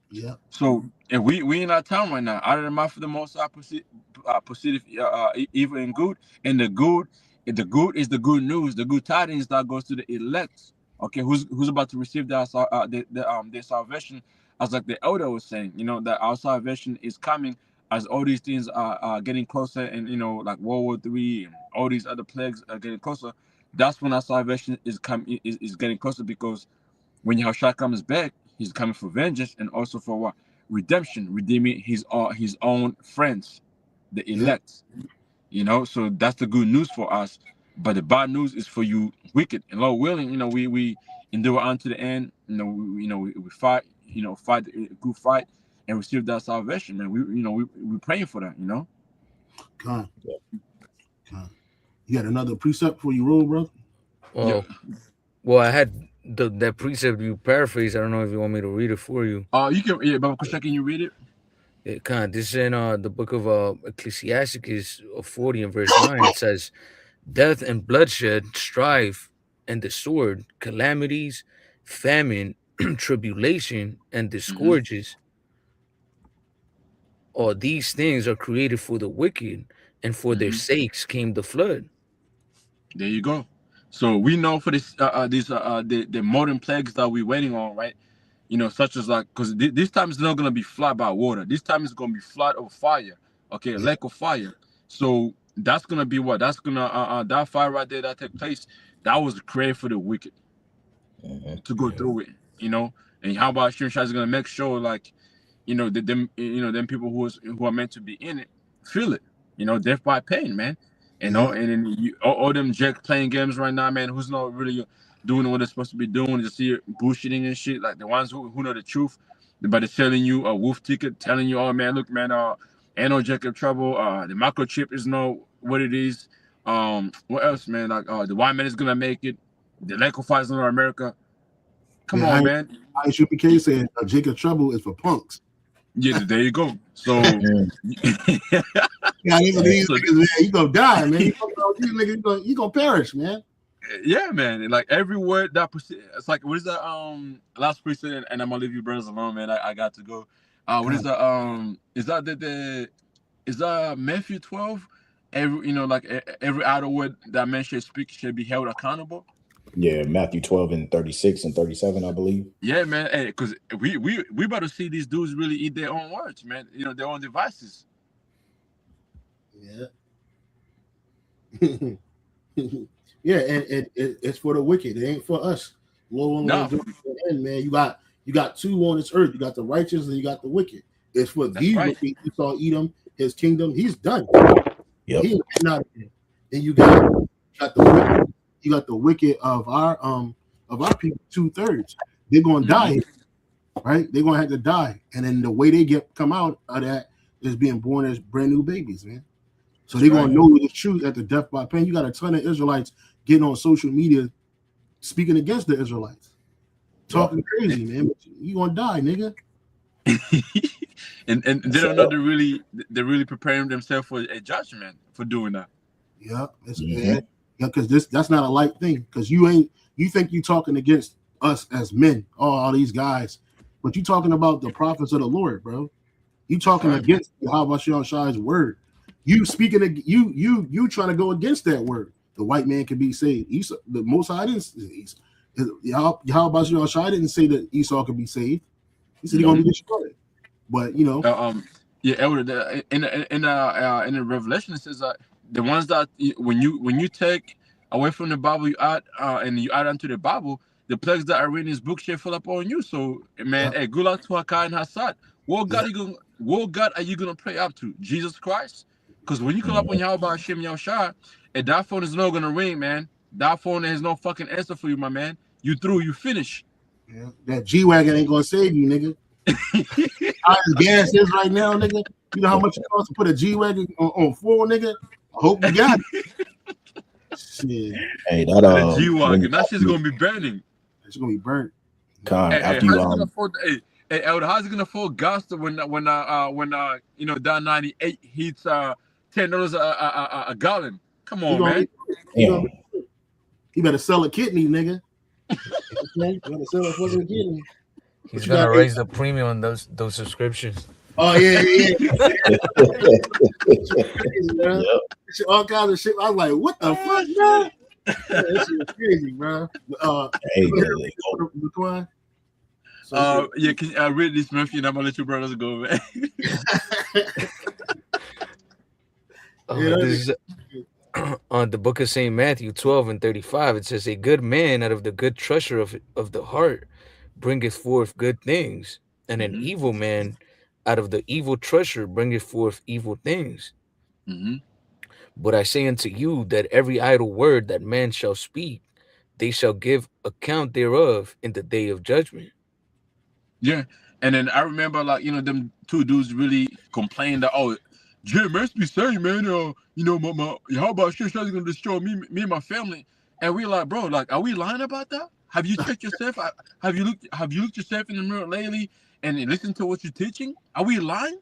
Yeah. So, and we in our time right now. Out of the mouth of the Most High proceedeth evil and good, and the good is the good news. The good tidings that goes to the elect. Okay, who's about to receive their salvation, as like the elder was saying. That our salvation is coming. As all these things are getting closer, and like World War III and all these other plagues are getting closer, that's when our salvation is getting closer. Because when Yahushua comes back, he's coming for vengeance and also for what? Redemption, redeeming his own friends, the elect. So that's the good news for us. But the bad news is for you wicked. And Lord willing, we endure unto the end. We fight. Fight a good fight. And receive that salvation, man. We're praying for that, Con. You got another precept for you roll, bro? Well, I had that precept you paraphrase. I don't know if you want me to read it for you. You can, Baba Kusha, can you read it? This is in the book of Ecclesiasticus 40 and verse 9. It says, "Death and bloodshed, strife and the sword, calamities, famine, tribulation, and Hmm. discourges, all these things are created for the wicked, and for their Hmm. sakes came the flood." There you go. So we know for the modern plagues that we're waiting on, right? Such as like, because this time it's not gonna be flood by water. This time it's gonna be flood of fire. Okay, a Yeah, lake of fire. So that's gonna be what? That's gonna that fire right there that take place. That was created for the wicked Mhm. to go Yeah. through it. And how about Shin is gonna make sure like, that them people who are meant to be in it feel it. Death by pain, man. yeah, And then all them jack playing games right now, man. Who's not really doing what they're supposed to be doing? Just see bullshitting and shit. Like the ones who know the truth, but they're selling you a wolf ticket, telling you, oh man, look, man, ain't no Jacob trouble. The microchip is no what it is. What else, man? Like the white man is gonna make it. The liquefies in America. Come yeah. on, man. I should be case saying Jacob Trouble is for punks. Yeah, there you go. So, Mm. Yeah, these so niggas, man, you gonna die, man. You fucking with these niggas, you gonna perish, man. yeah, man. Like every word that it's like what is that? Last person, and I'm gonna leave you brothers alone, man. I got to go. What is God, that? Is that the is that Matthew 12? Every like every idle word that man should speak should be held accountable. Yeah, Matthew 12 and 36 and 37, I believe. Yeah, man. Hey, because we about to see these dudes really eat their own words, man. Their own devices. yeah, yeah, and it's for the wicked. It ain't for us. Lord, when No, it's doing the end, man, you got two on this earth. You got the righteous and you got the wicked. It's for that's the right. wicked. Esau, Edom, his kingdom. He's done. Yep. He ain't not. And you got the wicked. You got the wicked of our people. 2/3. They're gonna Hmm. die, right? They're gonna have to die, and then the way they come out of that is being born as brand new babies, man. So That's they're right. gonna know the truth at the death by pain. You got a ton of Israelites getting on social media speaking against the Israelites, Yep. talking crazy, man. But you gonna die, nigga. And they don't know So, they're really preparing themselves for a judgment for doing that. Yeah, yeah, mhm. because that's not a light thing. Because you think you talking against us as men, all these guys, but you talking about the prophets of the Lord, bro. You That's talking right, man. against Yahweh Shai's word. You speaking you trying to go against that word. The white man can be saved. Esau, the Most High didn't. Yahweh Shai didn't say that Esau could be saved. He said he's Nope. gonna be destroyed. But Uh, um, yeah, Elder, in the Revelation it says that the ones that when you take away from the Bible, you add and you add onto the Bible, the plagues that are in this book shall fall upon you. So, man, yeah, hey, good luck to Hakai and Hassad. yeah, What God are you gonna pray up to? Jesus Christ? Because when you call up on Mhm. Yahweh Hashem Yahushua, and that phone is not gonna ring, man. That phone has no fucking answer for you, my man. You through, you finish. yeah. That G wagon ain't gonna save you, nigga. How his gas is right now, nigga. You know how much it costs to put a G wagon on full, nigga. I hope you got it. Shit, Hey, that The G when Wagon, that shit's after gonna be burning. it's gonna be burnt. Hey, after you how's it gonna afford? Hey, Elder, how's it gonna afford gas when down 98 heats $10 a gallon? Come He on, gonna man. be he gonna be he better sell a kidney, nigga. Okay, you better sell a fucking kidney. He's But you gonna got raise the premium on those subscriptions. oh yeah. damn. Crazy, bro. Yep. All kinds of shit. I was like, what the Oh fuck, bro? shit. Yeah, this shit is crazy, bro. Hey, Go they go. ahead, Laquan. So yeah. Yeah, can I read this Murphy and I'm gonna let your brothers go, man. Yeah, This is on the book of Saint Matthew 12 and 35. It says, "A good man out of the good treasure of the heart bringeth forth good things, and an Hmm. evil man out of the evil treasure bringeth forth evil things. Hmm. But I say unto you that every idle word that man shall speak, they shall give account thereof in the day of judgment." Yeah, and then I remember like them two dudes really complained that Jay must be saying, man, my how about shit gonna destroy me and my family, and we like, bro, like, are we lying about that? Have you checked yourself? Have you looked yourself in the mirror lately and listened to what you're teaching? Are we lying?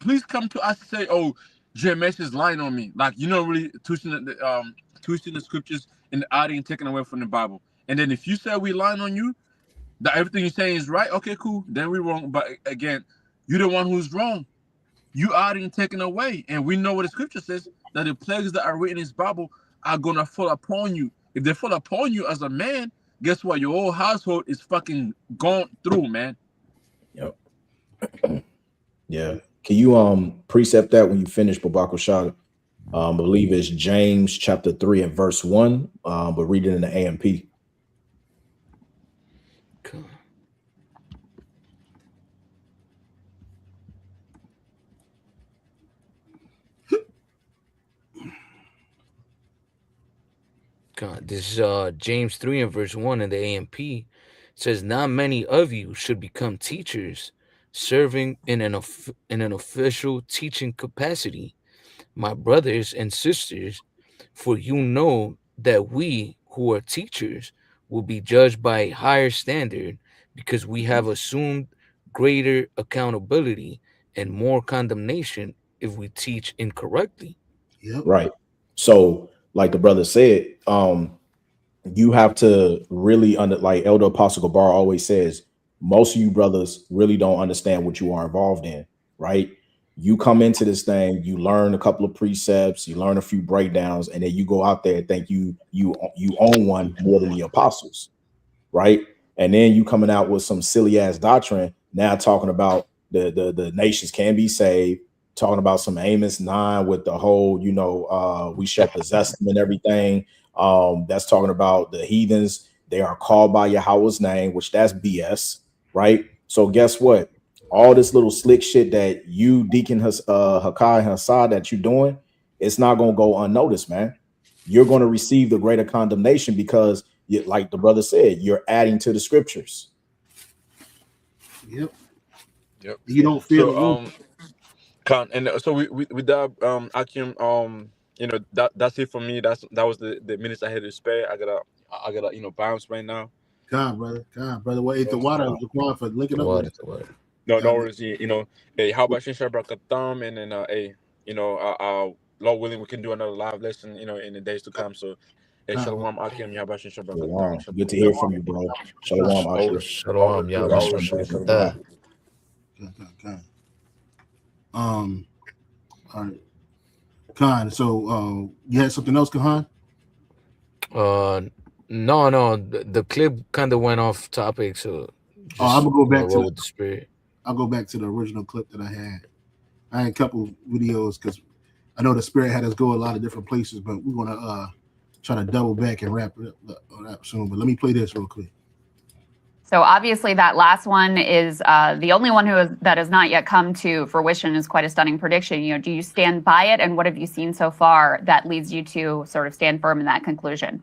Please come to us and say, "Oh, JMS is lying on me." Like really twisting the scriptures and adding and taking away from the Bible. And then if you say we lying on you, that everything you're saying is right, okay, cool. Then we're wrong. But again, you're the one who's wrong. You adding and taking away, and we know what the scripture says that the plagues that are written in this Bible are gonna fall upon you. If they fall upon you as a man, guess what? Your whole household is fucking gone through, man. Yep. Yeah. Can you precept that when you finish Babako Shah? I believe it's James chapter 3 and verse 1, but read it in the AMP. Cool. God, this is James 3 and verse 1 in the AMP. It says, "Not many of you should become teachers, serving in an official teaching capacity, my brothers and sisters, for you know that we who are teachers will be judged by a higher standard, because we have assumed greater accountability and more condemnation if we teach incorrectly." Yep. Right. So, like the brother said, you have to really like Elder Apostle Gabar always says, most of you brothers really don't understand what you are involved in, right? You come into this thing, you learn a couple of precepts, you learn a few breakdowns, and then you go out there and think you own one more than the apostles, right? And then you coming out with some silly ass doctrine now talking about the nations can be saved, talking about some Amos 9 with the whole, we shall possess them and everything. That's talking about the heathens. They are called by Yahweh's name, which that's BS, right? So guess what? All this little slick shit that you, Deacon Hakai and Hassad, that you're doing, it's not going to go unnoticed, man. You're going to receive the greater condemnation because, like the brother said, you're adding to the scriptures. Yep. Yep. You don't feel so with that Akim, that's it for me. That was the minutes I had to spare. I gotta bounce right now. God, brother. What ate the water? Jaquan for linking up with us. No worries. Hey, how about Shin Brakatham, and then Lord willing, we can do another live lesson, in the days to come. So, hey, Shalom Akim, how about Shin Brakatham? Good to hear from you, bro. Shalom, Akim. Shalom, y'all. All right. Khan, so you had something else, Khan? No, the clip kind of went off topic, so I'm gonna go back to the spirit. I'll go back to the original clip that I had. I had a couple videos because I know the spirit had us go a lot of different places, but we're gonna try to double back and wrap it up soon. But let me play this real quick. So obviously that last one is the only one that has not yet come to fruition. Is quite a stunning prediction. Do you stand by it, and what have you seen so far that leads you to sort of stand firm in that conclusion?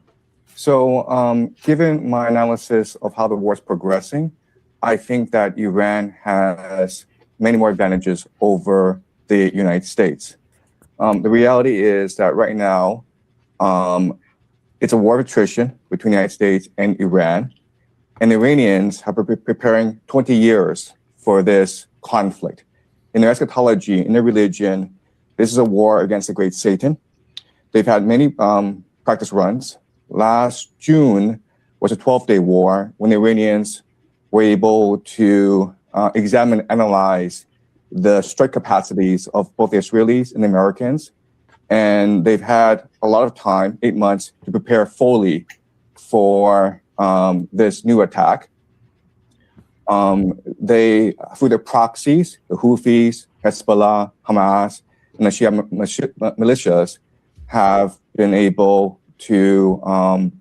So given my analysis of how the war is progressing, I think that Iran has many more advantages over the United States. The reality is that right now, it's a war of attrition between the United States and Iran. And the Iranians have been preparing 20 years for this conflict. In their eschatology, in their religion, this is a war against the great Satan. They've had many practice runs. Last June was a 12-day war when the Iranians were able to examine and analyze the strike capacities of both the Israelis and the Americans. And they've had a lot of time, 8 months, to prepare fully for this new attack. They, through their proxies, the Houthis, Hezbollah, Hamas, and the Shia militias, have been able to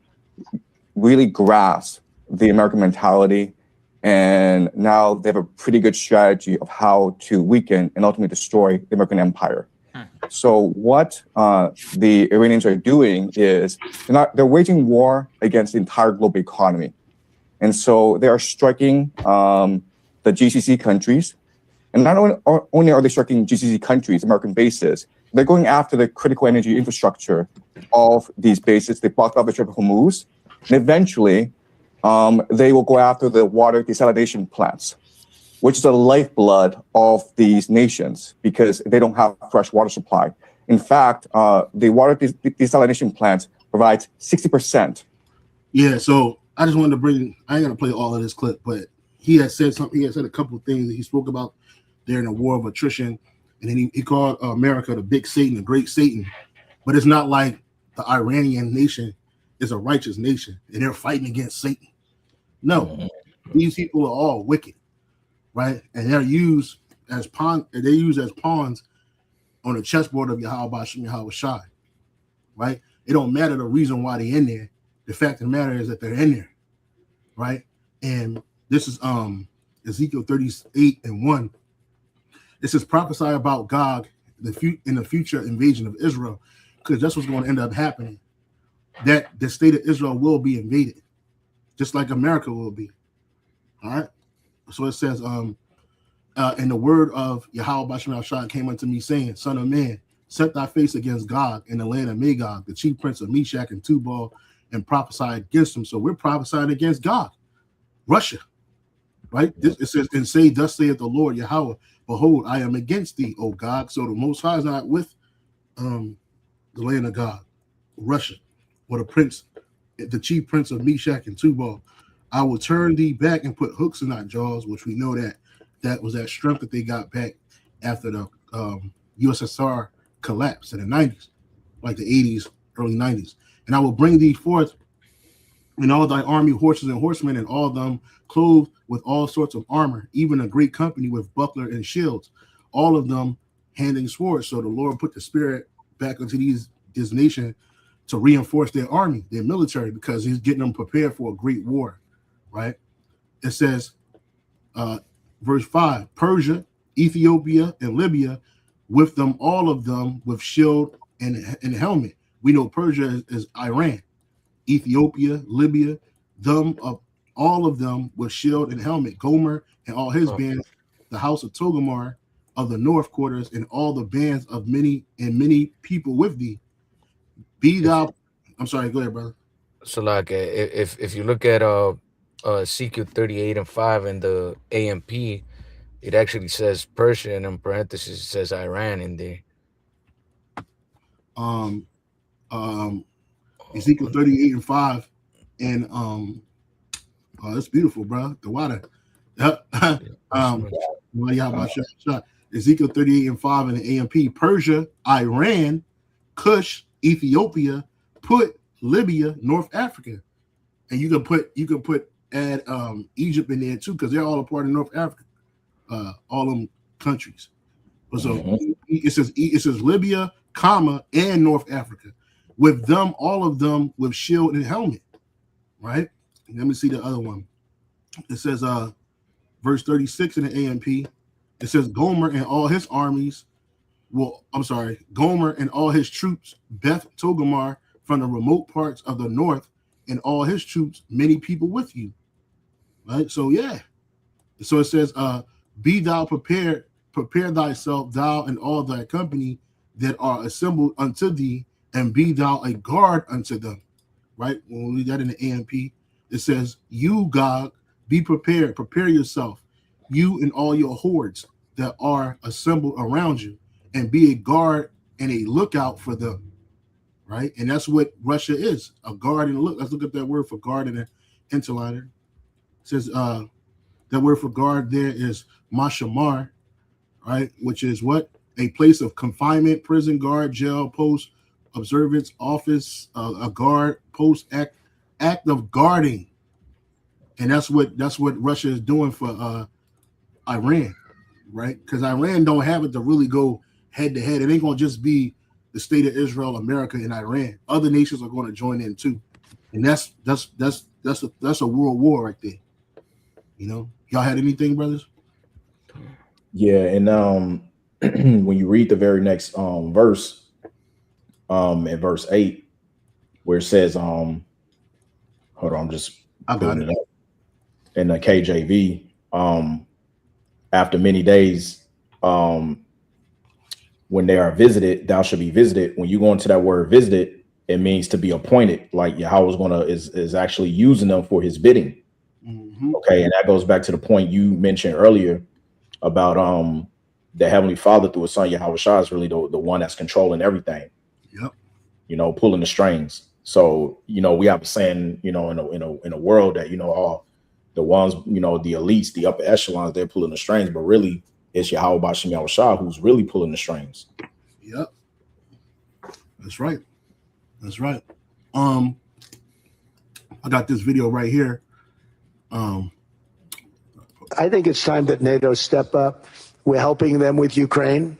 really grasp the American mentality, and now they have a pretty good strategy of how to weaken and ultimately destroy the American empire. So what the Iranians are doing is they're waging war against the entire global economy. And so they are striking the GCC countries. And not only are they striking GCC countries, American bases, they're going after the critical energy infrastructure of these bases. They blocked off the Strait of Hormuz. And eventually, they will go after the water desalination plants. which is the lifeblood of these nations because they don't have fresh water supply. In fact, the water desalination plant provides 60%. Yeah, so I just wanted to bring. I ain't gonna play all of this clip, but he had said something. He had said a couple of things that he spoke about during the war of attrition, and then he called America the big Satan, the great Satan. But it's not like the Iranian nation is a righteous nation and they're fighting against Satan. No, these people are all wicked, right? And they're used as pawns. They're used as pawns on the chessboard of Yahweh Shai, right? It don't matter the reason why they're in there. The fact of the matter is that they're in there, right? And this is Ezekiel 38:1. It says prophesy about Gog in the future invasion of Israel, because that's what's going to end up happening. That the state of Israel will be invaded, just like America will be. All right. So it says, and the word of Yahweh Bashim Shah came unto me, saying, Son of man, set thy face against Gog in the land of Magog, the chief prince of Meshach and Tubal, and prophesy against him. So we're prophesying against Gog, Russia, right? It says, and say, thus saith the Lord Yahweh, behold, I am against thee, O Gog. So the Most High is not with the land of Gog, Russia, or the prince, the chief prince of Meshach and Tubal. I will turn thee back and put hooks in thy jaws, which we know that was that strength that they got back after the USSR collapsed in the 90s, like the 80s, early 90s. And I will bring thee forth in all thy army, horses and horsemen, and all of them clothed with all sorts of armor, even a great company with buckler and shields, all of them handing swords. So the Lord put the spirit back into this nation to reinforce their army, their military, because he's getting them prepared for a great war, right? It says, verse 5, Persia, Ethiopia, and Libya, with them, all of them with shield and helmet. We know Persia is Iran, Ethiopia, Libya, all of them with shield and helmet. Gomer and all his bands, the house of Togomar of the north quarters, and all the bands of many people with thee. Be thou. I'm sorry. Go ahead, brother. So, like, if you look at Ezekiel 38:5 in the AMP, it actually says Persia, and in parentheses it says Iran in there. Ezekiel 38:5, and it's beautiful, bro. The water. Ezekiel 38:5 in the AMP. Persia, Iran, Cush, Ethiopia, put Libya, North Africa, and you could add Egypt in there too, because they're all a part of North Africa, all them countries. So it says Libya, comma, and North Africa, with them, all of them with shield and helmet, right? Let me see the other one. It says verse 36 in the AMP. It says Gomer and all his armies. Gomer and all his troops, Beth Togomar from the remote parts of the north, and all his troops, many people with you. Right? So yeah. So it says, be thou prepared, prepare thyself, thou and all thy company that are assembled unto thee, and be thou a guard unto them. Right? When we read that in the AMP, it says, you, Gog, be prepared, prepare yourself, you and all your hordes that are assembled around you, and be a guard and a lookout for them, right? And that's what Russia is, a guard and a look. Let's look at that word for guard and an interliner. It says that word for guard there is mashamar, right? Which is what? A place of confinement, prison, guard, jail, post, observance, office, a guard, post, act of guarding. And that's what Russia is doing for Iran, right? Because Iran don't have it to really go head to head. It ain't gonna just be the state of Israel, America, and Iran. Other nations are going to join in too, and that's a world war right there. You know, y'all had anything, brothers? Yeah, and when you read the very next verse, at verse 8, where it says, hold on, I'm just pulling it up in the KJV. After many days, when they are visited, thou shalt be visited. When you go into that word visited, it means to be appointed. Like Yahweh is actually using them for his bidding. Okay, and that goes back to the point you mentioned earlier about the Heavenly Father through His Son Yahweh Shah is really the one that's controlling everything. Yep. You know, pulling the strings. So you know, we have a saying, you know, in a world that, you know, all the ones, you know, the elites, the upper echelons, they're pulling the strings, but really it's Yahweh Bashem Yahweh Shah who's really pulling the strings. Yep. That's right. That's right. I got this video right here. I think it's time that NATO step up. We're helping them with Ukraine.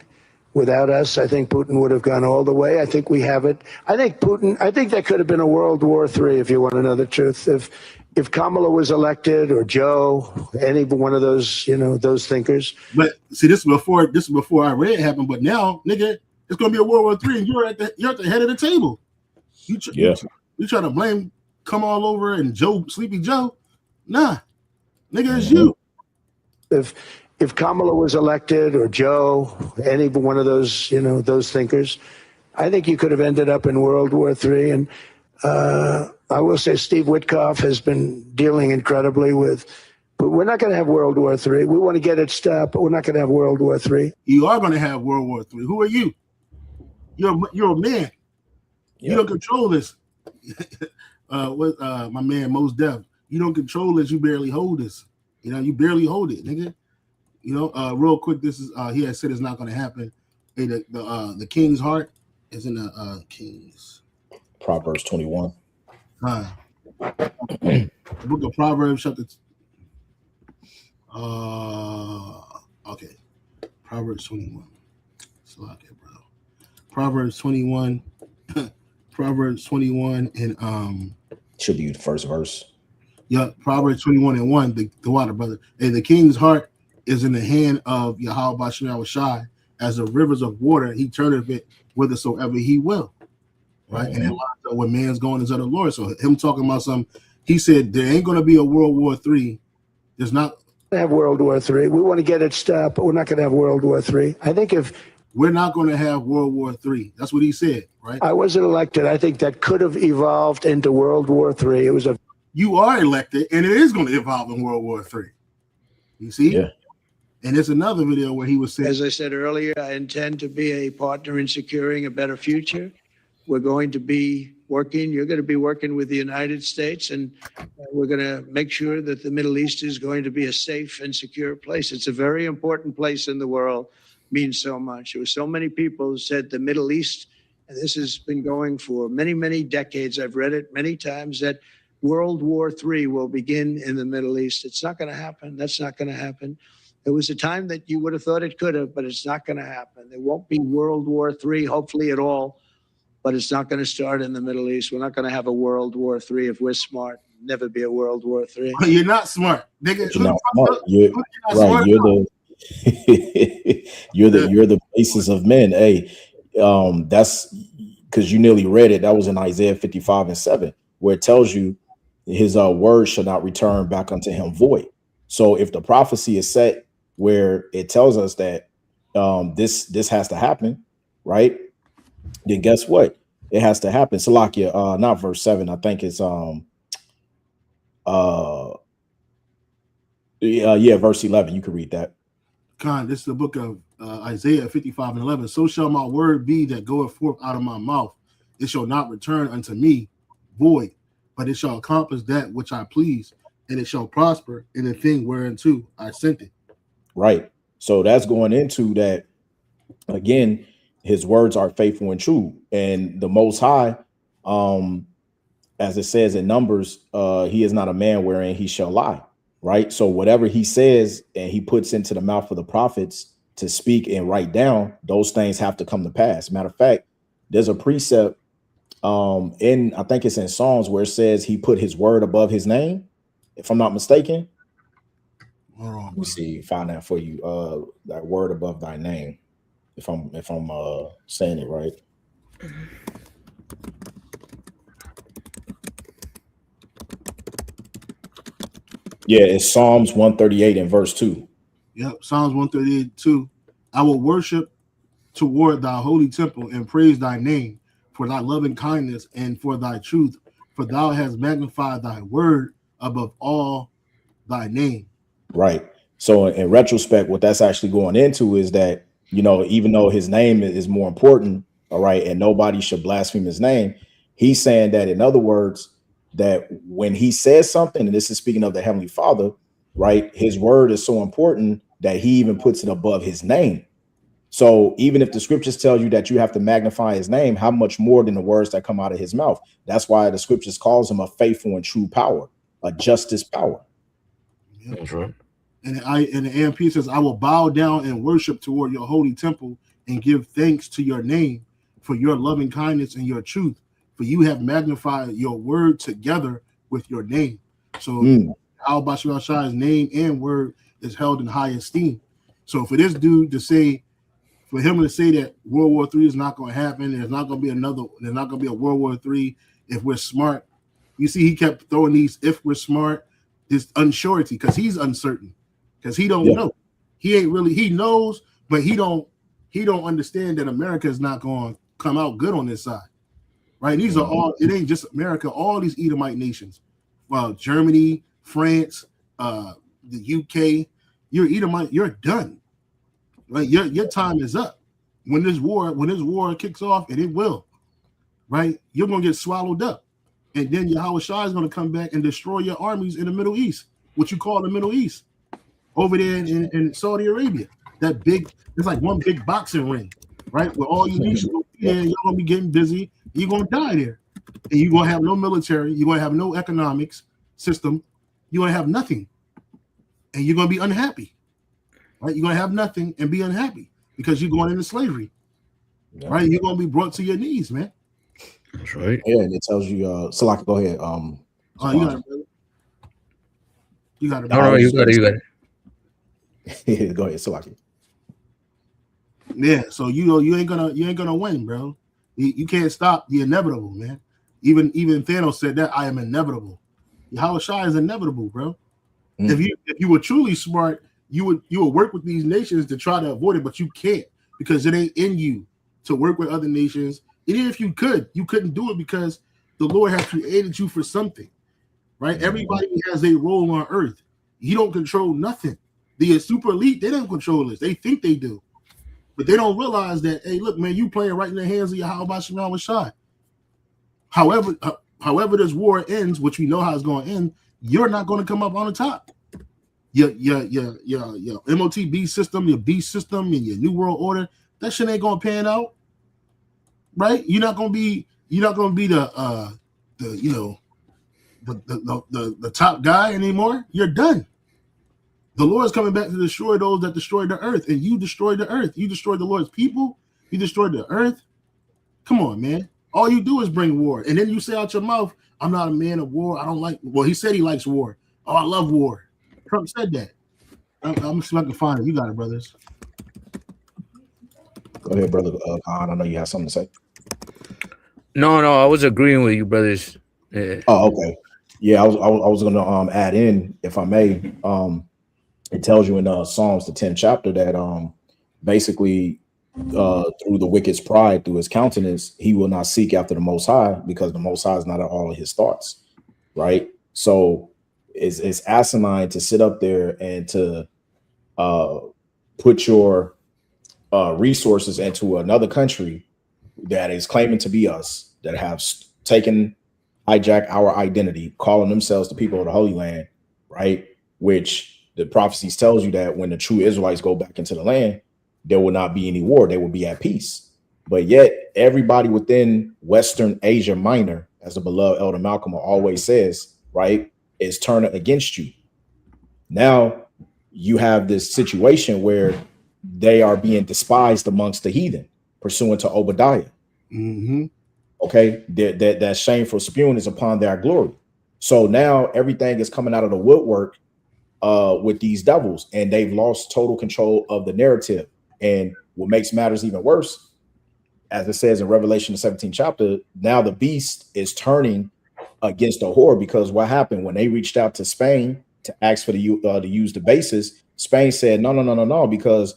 Without us, I think Putin would have gone all the way. I think we have it. I think there could have been a World War III, if you want to know the truth. If Kamala was elected, or Joe, any one of those, you know, those thinkers. But see, this is before Iran happened. But now, nigga, it's gonna be a World War III, and you're at the head of the table. You try to blame Come over and Sleepy Joe. Nah, nigga, it's you. If Kamala was elected, or Joe, any one of those, you know, those thinkers, I think you could have ended up in World War III. And I will say Steve Witkoff has been dealing incredibly with, but we're not going to have World War III. We want to get it stopped, but we're not going to have World War III. You are going to have World War III. Who are you? You're a man. Yep. You don't control this. My man Mos Def. You don't control this. You barely hold this. You know, you barely hold it, nigga. You know, real quick, this is he has said it's not going to happen. Hey, the king's heart is in the Kings. Proverbs 21. The book of Proverbs, chapter. Okay, Proverbs 21. Slack it, bro. Proverbs 21. Proverbs 21 and should be the first verse. Yeah, Proverbs 21 and 1. The water, brother. Hey, the king's heart is in the hand of Yahweh Bashem Yahweh Shai, as the rivers of water. He turneth it whithersoever he will. Right, and when man's going is of the Lord. So him talking about he said there ain't going to be a World War III. There's not going to have World War III. We want to get it stopped, but we're not going to have World War III. I think if we're not going to have World War III, that's what he said, right? I wasn't elected. I think that could have evolved into World War III. It was you are elected, and it is going to evolve in World War III. You see? Yeah. And there's another video where he was saying, as I said earlier, I intend to be a partner in securing a better future. We're going to be working. You're going to be working with the United States, and we're going to make sure that the Middle East is going to be a safe and secure place. It's a very important place in the world. Means so much. There were so many people who said the Middle East, and this has been going for many, many decades. I've read it many times that World War III will begin in the Middle East. It's not going to happen. That's not going to happen. There was a time that you would have thought it could have, but it's not going to happen. There won't be World War III, hopefully at all, but it's not going to start in the Middle East. We're not going to have a World War III if we're smart. Never be a World War III. You're not smart. Nigga, you're not smart. You're right. You're the basis of men. Hey, that's because you nearly read it. That was in Isaiah 55:7, where it tells you his word shall not return back unto him void. So if the prophecy is set where it tells us that this has to happen, right? Then guess what? It has to happen. Salakia, not verse 7. I think it's verse 11. You can read that. This is the book of Isaiah 55:11. So shall my word be that goeth forth out of my mouth. It shall not return unto me void, but it shall accomplish that which I please, and it shall prosper in the thing whereunto I sent it. Right. So that's going into that. Again, his words are faithful and true. And the Most High, as it says in Numbers, he is not a man wherein he shall lie. Right. So whatever he says and he puts into the mouth of the prophets to speak and write down, those things have to come to pass. Matter of fact, there's a precept I think it's in Psalms where it says he put his word above his name, if I'm not mistaken. Let me see, find that for you. That word above thy name, if I'm saying it right. Yeah, it's Psalms 138 and verse 2. Yep, Psalms 138, 2. I will worship toward thy holy temple and praise thy name for thy loving kindness and for thy truth, for thou hast magnified thy word above all thy name. Right. So in retrospect, what that's actually going into is that, you know, even though his name is more important, all right, and nobody should blaspheme his name, he's saying that, in other words, that when he says something, and this is speaking of the Heavenly Father, right, his word is so important that he even puts it above his name. So even if the scriptures tell you that you have to magnify his name, how much more than the words that come out of his mouth? That's why the scriptures calls him a faithful and true power, a justice power. That's right. And the AMP says, I will bow down and worship toward your holy temple and give thanks to your name for your loving kindness and your truth, for you have magnified your word together with your name. So Al Bashir Shai's name and word is held in high esteem. So for this dude to say, for him to say that World War III is not going to happen, there's not going to be a World War III if we're smart. You see, he kept throwing these if we're smart, this unsurety, because he's uncertain. Because he don't know. He knows, but he don't understand that America is not going to come out good on this side. Right? These are all, it ain't just America, all these Edomite nations. Well, Germany, France, the UK, you're Edomite, you're done. Right? Your time is up. When this war kicks off, and it will, right? You're gonna get swallowed up. And then Yahweh Shai is gonna come back and destroy your armies in the Middle East, what you call the Middle East. Over there in Saudi Arabia, it's like one big boxing ring, right? Where all you nations gonna be there, you're gonna be getting busy, you're gonna die there, and you're gonna have no military, you're gonna have no economics system, you're gonna have nothing, and you're gonna be unhappy, right? You're gonna have nothing and be unhappy because you're going into slavery, right? You're gonna be brought to your knees, man. That's right. Yeah, and it tells you, Salak, go ahead. You got it. No, you got it. Go ahead, Salaki. Yeah, so you ain't gonna win, bro. You can't stop the inevitable, man. Even Thanos said that I am inevitable. Yahweh Shai is inevitable, bro. If you were truly smart, you would work with these nations to try to avoid it, but you can't because it ain't in you to work with other nations. And even if you couldn't do it because the Lord has created you for something, right? Everybody has a role on earth. You don't control nothing. The super elite, they don't control this. They think they do. But they don't realize that, hey, look, man, you playing right in the hands of Yahweh Shai. However this war ends, which we know how it's going to end, you're not going to come up on the top. Your MOTB system, your beast system, and your New World Order, that shit ain't going to pan out. Right? You're not going to be the top guy anymore. You're done. The Lord is coming back to destroy those that destroyed the earth, and you destroyed the earth. You destroyed the Lord's people. You destroyed the earth. Come on, man. All you do is bring war, and then you say out your mouth, "I'm not a man of war. I don't like." Well, he said he likes war. Oh, I love war. Trump said that. I'm gonna see if I can find it. You got it, brothers. Go ahead, brother Khan. I know you have something to say. No, I was agreeing with you, brothers. Yeah. Oh, okay. Yeah, I was gonna add in, if I may. It tells you in Psalms, the 10th chapter, that basically through the wicked's pride, through his countenance, he will not seek after the Most High, because the Most High is not at all of his thoughts, right? So it's asinine to sit up there and to put your resources into another country that is claiming to be us, that have hijacked our identity, calling themselves the people of the Holy Land, right? Which the prophecies tells you that when the true Israelites go back into the land, there will not be any war. They will be at peace. But yet everybody within Western Asia Minor, as the beloved Elder Malcolm always says, right, is turning against you. Now you have this situation where they are being despised amongst the heathen, pursuant to Obadiah. Okay, that shameful spewing is upon their glory. So now everything is coming out of the woodwork with these devils, and they've lost total control of the narrative. And what makes matters even worse, as it says in Revelation, the 17th chapter, now the beast is turning against the whore, because what happened when they reached out to Spain to ask for to use the bases, Spain said no, because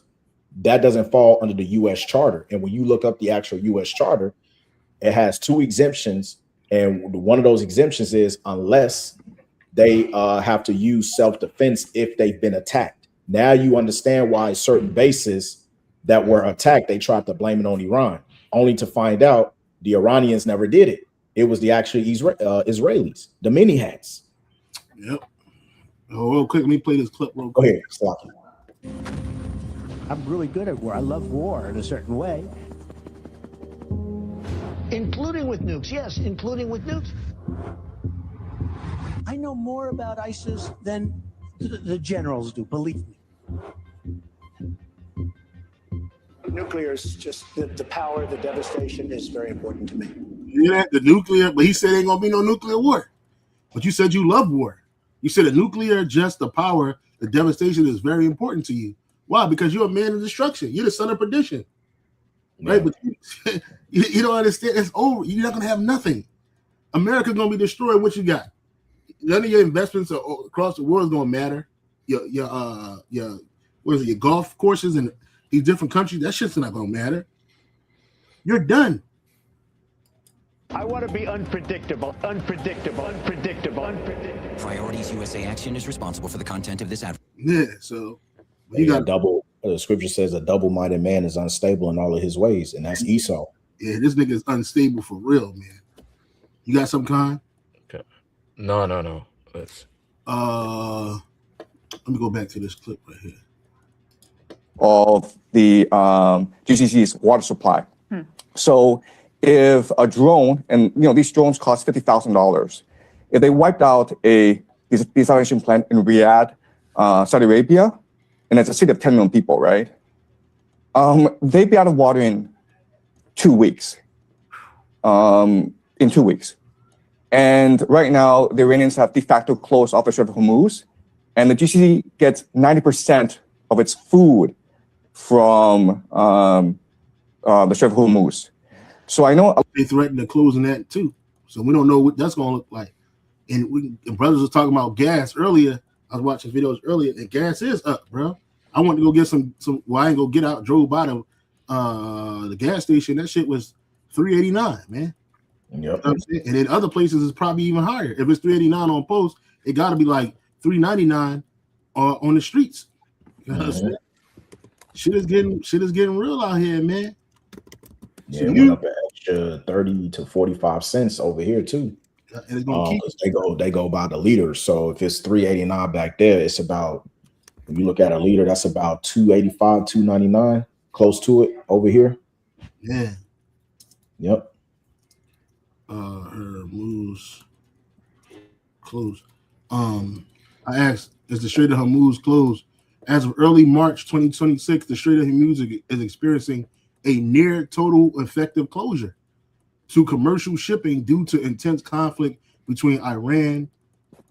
that doesn't fall under the U.S. charter. And when you look up the actual U.S. charter, it has two exemptions, and one of those exemptions is unless they have to use self-defense if they've been attacked. Now you understand why certain bases that were attacked, they tried to blame it on Iran, only to find out the Iranians never did it. It was the actual Israelis, the mini hats. Yep. Oh, real quick, let me play this clip real Go quick. ahead, Slocky. I'm really good at war. I love war in a certain way. Including with nukes, yes, including with nukes. I know more about ISIS than the generals do, believe me. Nuclear is just the power, the devastation is very important to me. Yeah, the nuclear, but he said ain't gonna be no nuclear war. But you said you love war. You said the nuclear, just the power, the devastation is very important to you. Why? Because you're a man of destruction. You're the son of perdition. Right? But you don't understand. It's over. You're not gonna have nothing. America's gonna be destroyed. What you got? None of your investments across the world is gonna matter. Your what is it? Your golf courses in these different countries. That shit's not gonna matter. You're done. I want to be unpredictable. Priorities USA Action is responsible for the content of this ad. Yeah, so you got double. The scripture says a double-minded man is unstable in all of his ways, and that's Esau. Yeah, this nigga is unstable for real, man. You got some kind? Okay. No. Let's. Let me go back to this clip right here. Of the GCC's water supply. So if a drone, and these drones cost $50,000, if they wiped out a desalination plant in Riyadh, Saudi Arabia, and it's a city of 10 million people, right? They'd be out of water in 2 weeks. In 2 weeks. And right now, the Iranians have de facto closed off the Strait of Hormuz, and the GCC gets 90% of its food from the Strait of Hormuz. So I know they threatened to closing that too. So we don't know what that's going to look like. And brothers was talking about gas earlier. I was watching videos earlier, and gas is up, bro. I went to go get some. Well, I ain't go get out. Drove by the gas station. That shit was $3.89, man. Yep. You know what I'm saying? And in other places, it's probably even higher. If it's $3.89 on post, it got to be like $3.99 on the streets. You know what I'm saying? Shit is getting real out here, man. Yeah, so it went up an extra 30 to 45 cents over here too. And it's gonna they go by the liter. So if it's $3.89 back there, it's about, if you look at a liter, that's about $2.85, $2.99, close to it over here. Yeah. Yep. Hormuz closed. I asked, is the Strait of Hormuz closed? As of early March 2026, the Strait of Hormuz is experiencing a near total effective closure to commercial shipping due to intense conflict between Iran,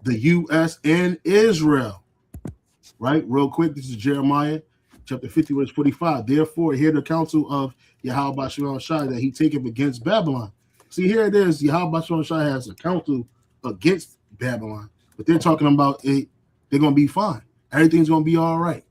the U.S., and Israel. Right? Real quick, this is Jeremiah chapter 50, verse 45. Therefore, hear the counsel of Yahweh Shalom Shai that he taketh against Babylon. See, here it is. Yahweh Shalom Shai has a counsel against Babylon, but they're talking about they're going to be fine. Everything's going to be all right.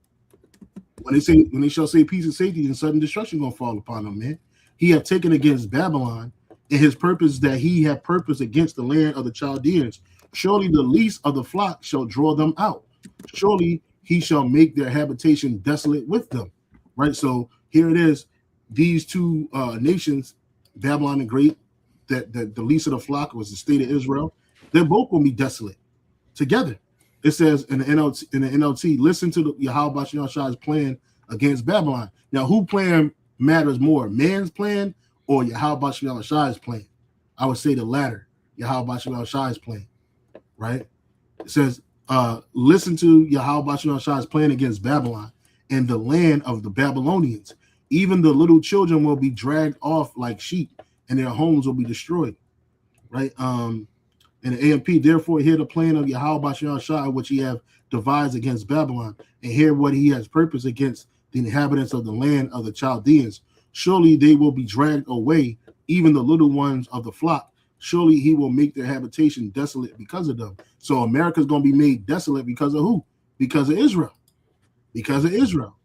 When they shall say peace and safety, and sudden destruction going to fall upon them, man. He have taken against Babylon, and his purpose that he have purpose against the land of the Chaldeans. Surely the least of the flock shall draw them out. Surely he shall make their habitation desolate with them. Right? So here it is. These two nations, Babylon the Great, that the least of the flock was the state of Israel. They're both going to be desolate together. It says in the NLT, listen to the Yahweh Shai's plan against Babylon. Now, who plan matters more, man's plan or Yahweh Shai's plan? I would say the latter, Yahweh Shai's plan, right? It says, listen to Yahweh Shai's plan against Babylon and the land of the Babylonians. Even the little children will be dragged off like sheep, and their homes will be destroyed, right? And the AMP, therefore, hear the plan of Yahweh Shai, which he have devised against Babylon, and hear what he has purposed against the inhabitants of the land of the Chaldeans. Surely they will be dragged away, even the little ones of the flock. Surely he will make their habitation desolate because of them. So America's going to be made desolate because of who? Because of Israel. Because of Israel,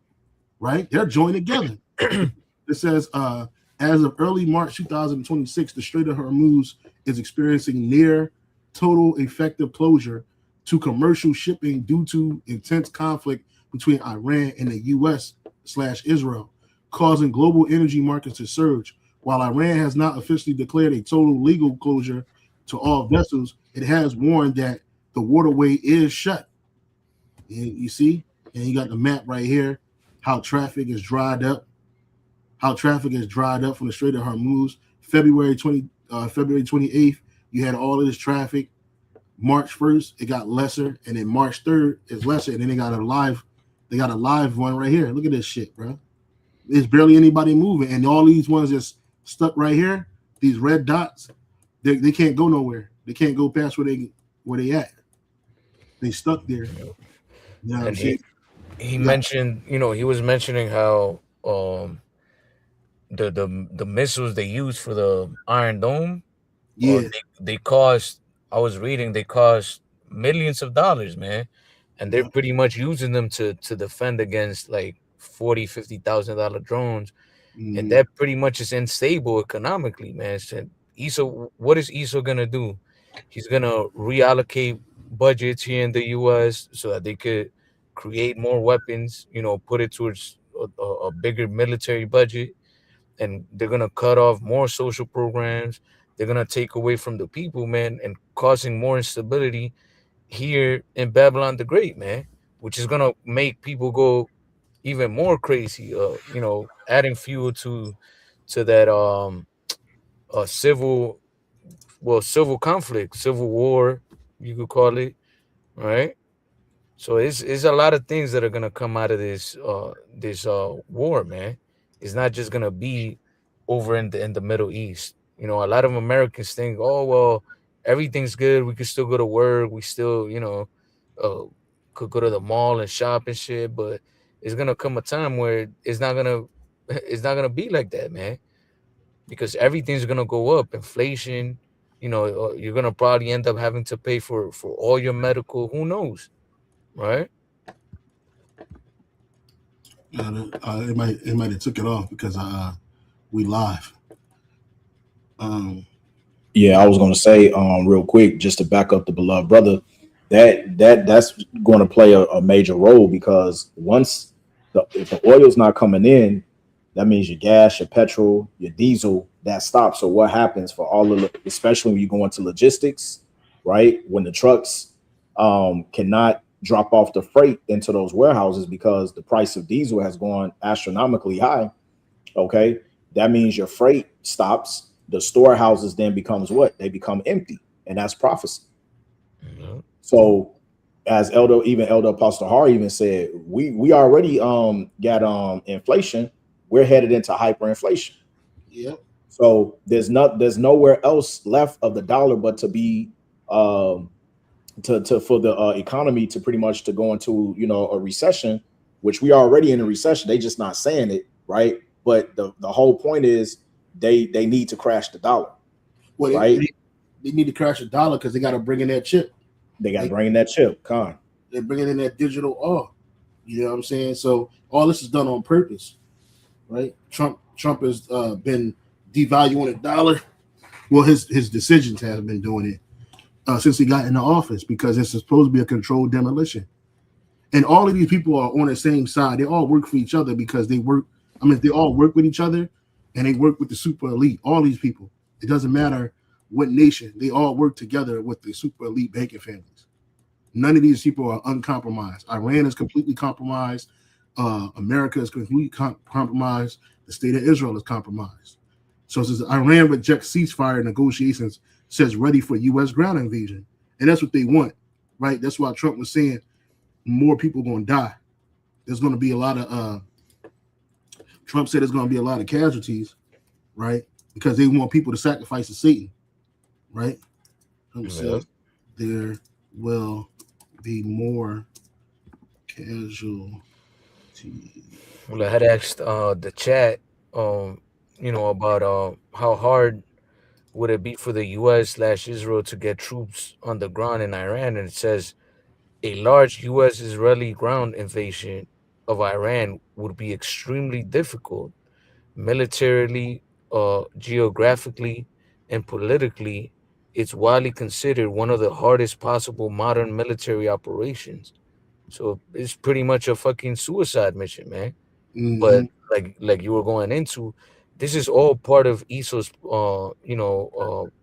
right? They're joined together. It says, as of early March 2026, the Strait of Hormuz is experiencing near total effective closure to commercial shipping due to intense conflict between Iran and the U.S./Israel, causing global energy markets to surge. While Iran has not officially declared a total legal closure to all vessels, it has warned that the waterway is shut. And you see, and you got the map right here, how traffic is dried up, from the Strait of Hormuz. February 28th, you had all of this traffic. March 1st, it got lesser, and then March 3rd is lesser, and then they got a live one right here. Look at this shit, bro. There's barely anybody moving, and all these ones just stuck right here. These red dots, they can't go nowhere. They can't go past where they at. They stuck there. You know what I'm And saying? he Yeah. mentioned, he was mentioning how the missiles they use for the Iron Dome, Yeah. they cost. I was reading they cost millions of dollars, man, and they're Yeah. pretty much using them to defend against like 40, $50,000 drones, and Mhm. that pretty much is unstable economically, man. So ESO, what is ESO gonna do? He's gonna reallocate budgets here in the U.S. so that they could create more weapons, put it towards a bigger military budget, and they're gonna cut off more social programs. They're gonna take away from the people, man, and causing more instability here in Babylon the Great, man, which is gonna make people go even more crazy. Adding fuel to that civil, civil conflict, civil war, you could call it, right? So it's a lot of things that are gonna come out of this war, man. It's not just gonna be over in the Middle East. A lot of Americans think, oh well, everything's good. We could still go to work. We still, uh, could go to the mall and shop and shit. But it's gonna come a time where it's not gonna it's not gonna be like that, man. Because everything's gonna go up. Inflation. You're gonna probably end up having to pay for all your medical. Who knows, right? It might have took it off because we live. Yeah, I was going to say real quick, just to back up the beloved brother, that's going to play a major role because if the oil's not coming in, that means your gas, your petrol, your diesel that stops. So what happens for all of especially when you go into logistics, right? When the trucks cannot drop off the freight into those warehouses because the price of diesel has gone astronomically high. Okay, that means your freight stops. The storehouses then becomes what? They become empty, and that's prophecy. Mhm. So, as Elder Apostle Har even said, we already got inflation. We're headed into hyperinflation. Yep. So there's nowhere else left of the dollar but to be to for the economy to pretty much to go into a recession, which we are already in a recession. They just not saying it, right? But the whole point is they need to crash the dollar, Well, right? they need to crash the dollar because they got to bring in that chip. They got to bring in that chip, con. They're bringing in that digital R. You know what I'm saying? So all this is done on purpose, right? Trump has been devaluing the dollar. Well, his decisions have been doing it since he got into office because it's supposed to be a controlled demolition. And all of these people are on the same side. They all work for each other because they work. I mean, they all work with each other, and they work with the super elite. All these people. It doesn't matter what nation. They all work together with the super elite banking families. None of these people are uncompromised. Iran is completely compromised. America is completely compromised. The state of Israel is compromised. So since Iran rejects ceasefire negotiations, says ready for U.S. ground invasion, and that's what they want, right? That's why Trump was saying more people going to die. There's going to be a lot of. Trump said there's going to be a lot of casualties, right? Because they want people to sacrifice to Satan, right? Trump said there will be more casualties. Well, I had asked the chat, about how hard would it be for the U.S./Israel to get troops on the ground in Iran, and it says a large U.S.-Israeli ground invasion of Iran would be extremely difficult militarily, geographically, and politically. it's widely considered one of the hardest possible modern military operations. So it's pretty much a fucking suicide mission, man. But like you were going into, this is all part of Esau's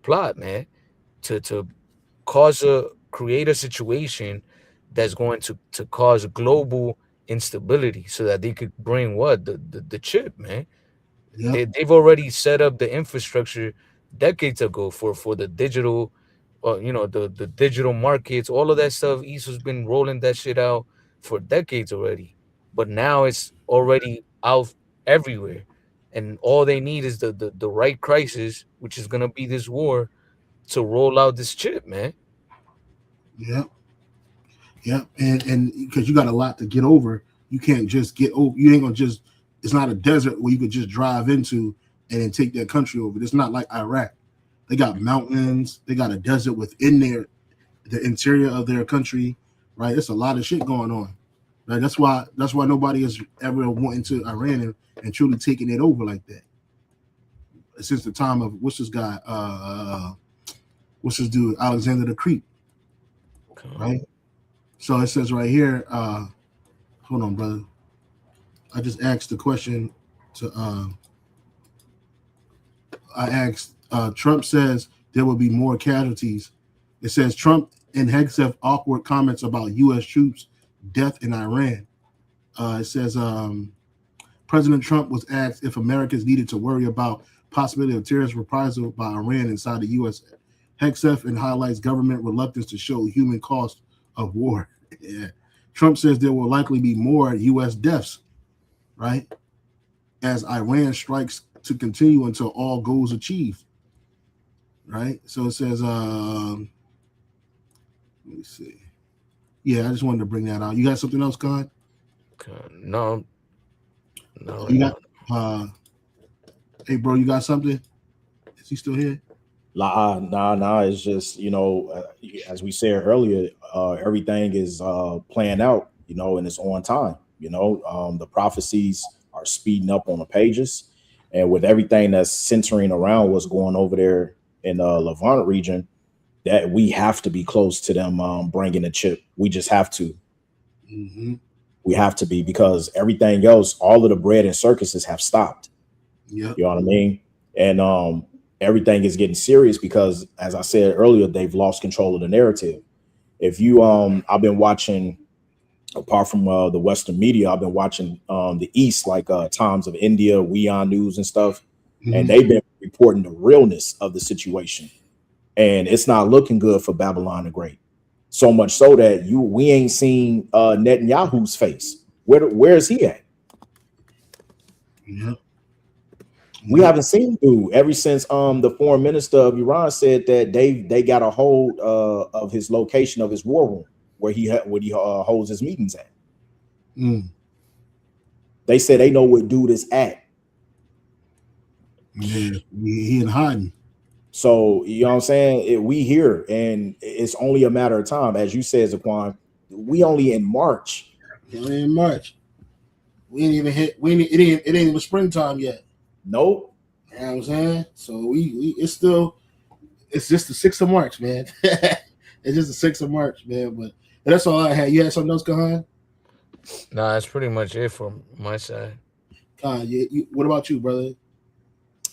plot, man, to create a situation that's going to cause global instability so that they could bring what the chip, man. They've already set up the infrastructure decades ago for the digital, the digital markets, all of that stuff. Esau's been rolling that shit out for decades already, but now it's already out everywhere, and all they need is the right crisis, which is gonna be this war, to roll out this chip, man. Yep. Yep. And because you got a lot to get over, you can't just get over. You ain't gonna just. It's not a desert where you could just drive into and then take that country over. It's not like Iraq. They got mountains. They got a desert within the interior of their country, right? It's a lot of shit going on. Right? That's why nobody is ever wanting to Iran and truly taking it over like that. Since the time of what's this guy? What's this dude? Alexander the Great, right? So it says right here. Hold on, brother. I just asked the question to. I asked. Trump says there will be more casualties. It says Trump and Hegseth awkward comments about U.S. troops death in Iran. It says President Trump was asked if Americans needed to worry about possibility of terrorist reprisal by Iran inside the U.S. Hegseth and highlights government reluctance to show human cost of war. Yeah. Trump says there will likely be more U.S. deaths, right, as Iran strikes to continue until all goals achieved. Right, so it says, let me see. Yeah, I just wanted to bring that out. You got something else, Con? No. You got, hey, bro, you got something? Is he still here? Nah. It's just, as we said earlier, everything is playing out, and it's on time. The prophecies are speeding up on the pages, and with everything that's centering around what's going over there in the Levant region, that we have to be close to them bringing a chip. We just have to. Mm-hmm. We have to be, because everything else, all of the bread and circuses have stopped. Yeah, you know what I mean. And everything is getting serious because, as I said earlier, they've lost control of the narrative. If you, I've been watching, apart from the Western media, I've been watching the East, like Times of India, WeOn News and stuff, and they've been reporting the realness of the situation, and it's not looking good for Babylon the Great. So much so that we ain't seen Netanyahu's face. Where is he at? Yeah. We haven't seen dude ever since the foreign minister of Iran said that they got a hold of his location of his war room where he holds his meetings at. They said they know where dude is at. Yeah, he in hiding. So, you know what I'm saying? We here, and it's only a matter of time. As you said, Zaquan, we only in March. Only in March. We ain't even hit. It ain't even springtime yet. Nope. You know what I'm saying? So it's just the 6th of March, man. It's just the 6th of March, man. But that's all I had. You had something else, Kahan? Nah, that's pretty much it from my side. What about you, brother?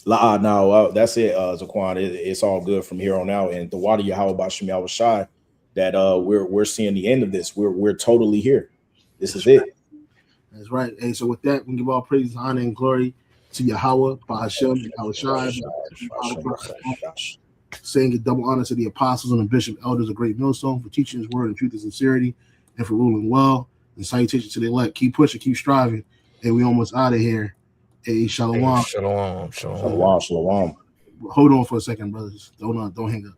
No, that's it, Zaquan. It's all good from here on out. And the water Yahweh Bashim Yahweh Shai, that we're seeing the end of this. We're totally here. This is it. That's right. And so with that, we give all praise, honor, and glory to Yahweh, Bahashem, Yahweh Shai, saying a double honor to the apostles and the bishop elders of Great Millstone for teaching his word in truth and sincerity, and for ruling well. And salutation to the elect. Keep pushing, keep striving. And we almost out of here. Hey, shalom. Shalom. Shalom. Hold on for a second, brothers. Don't hang up.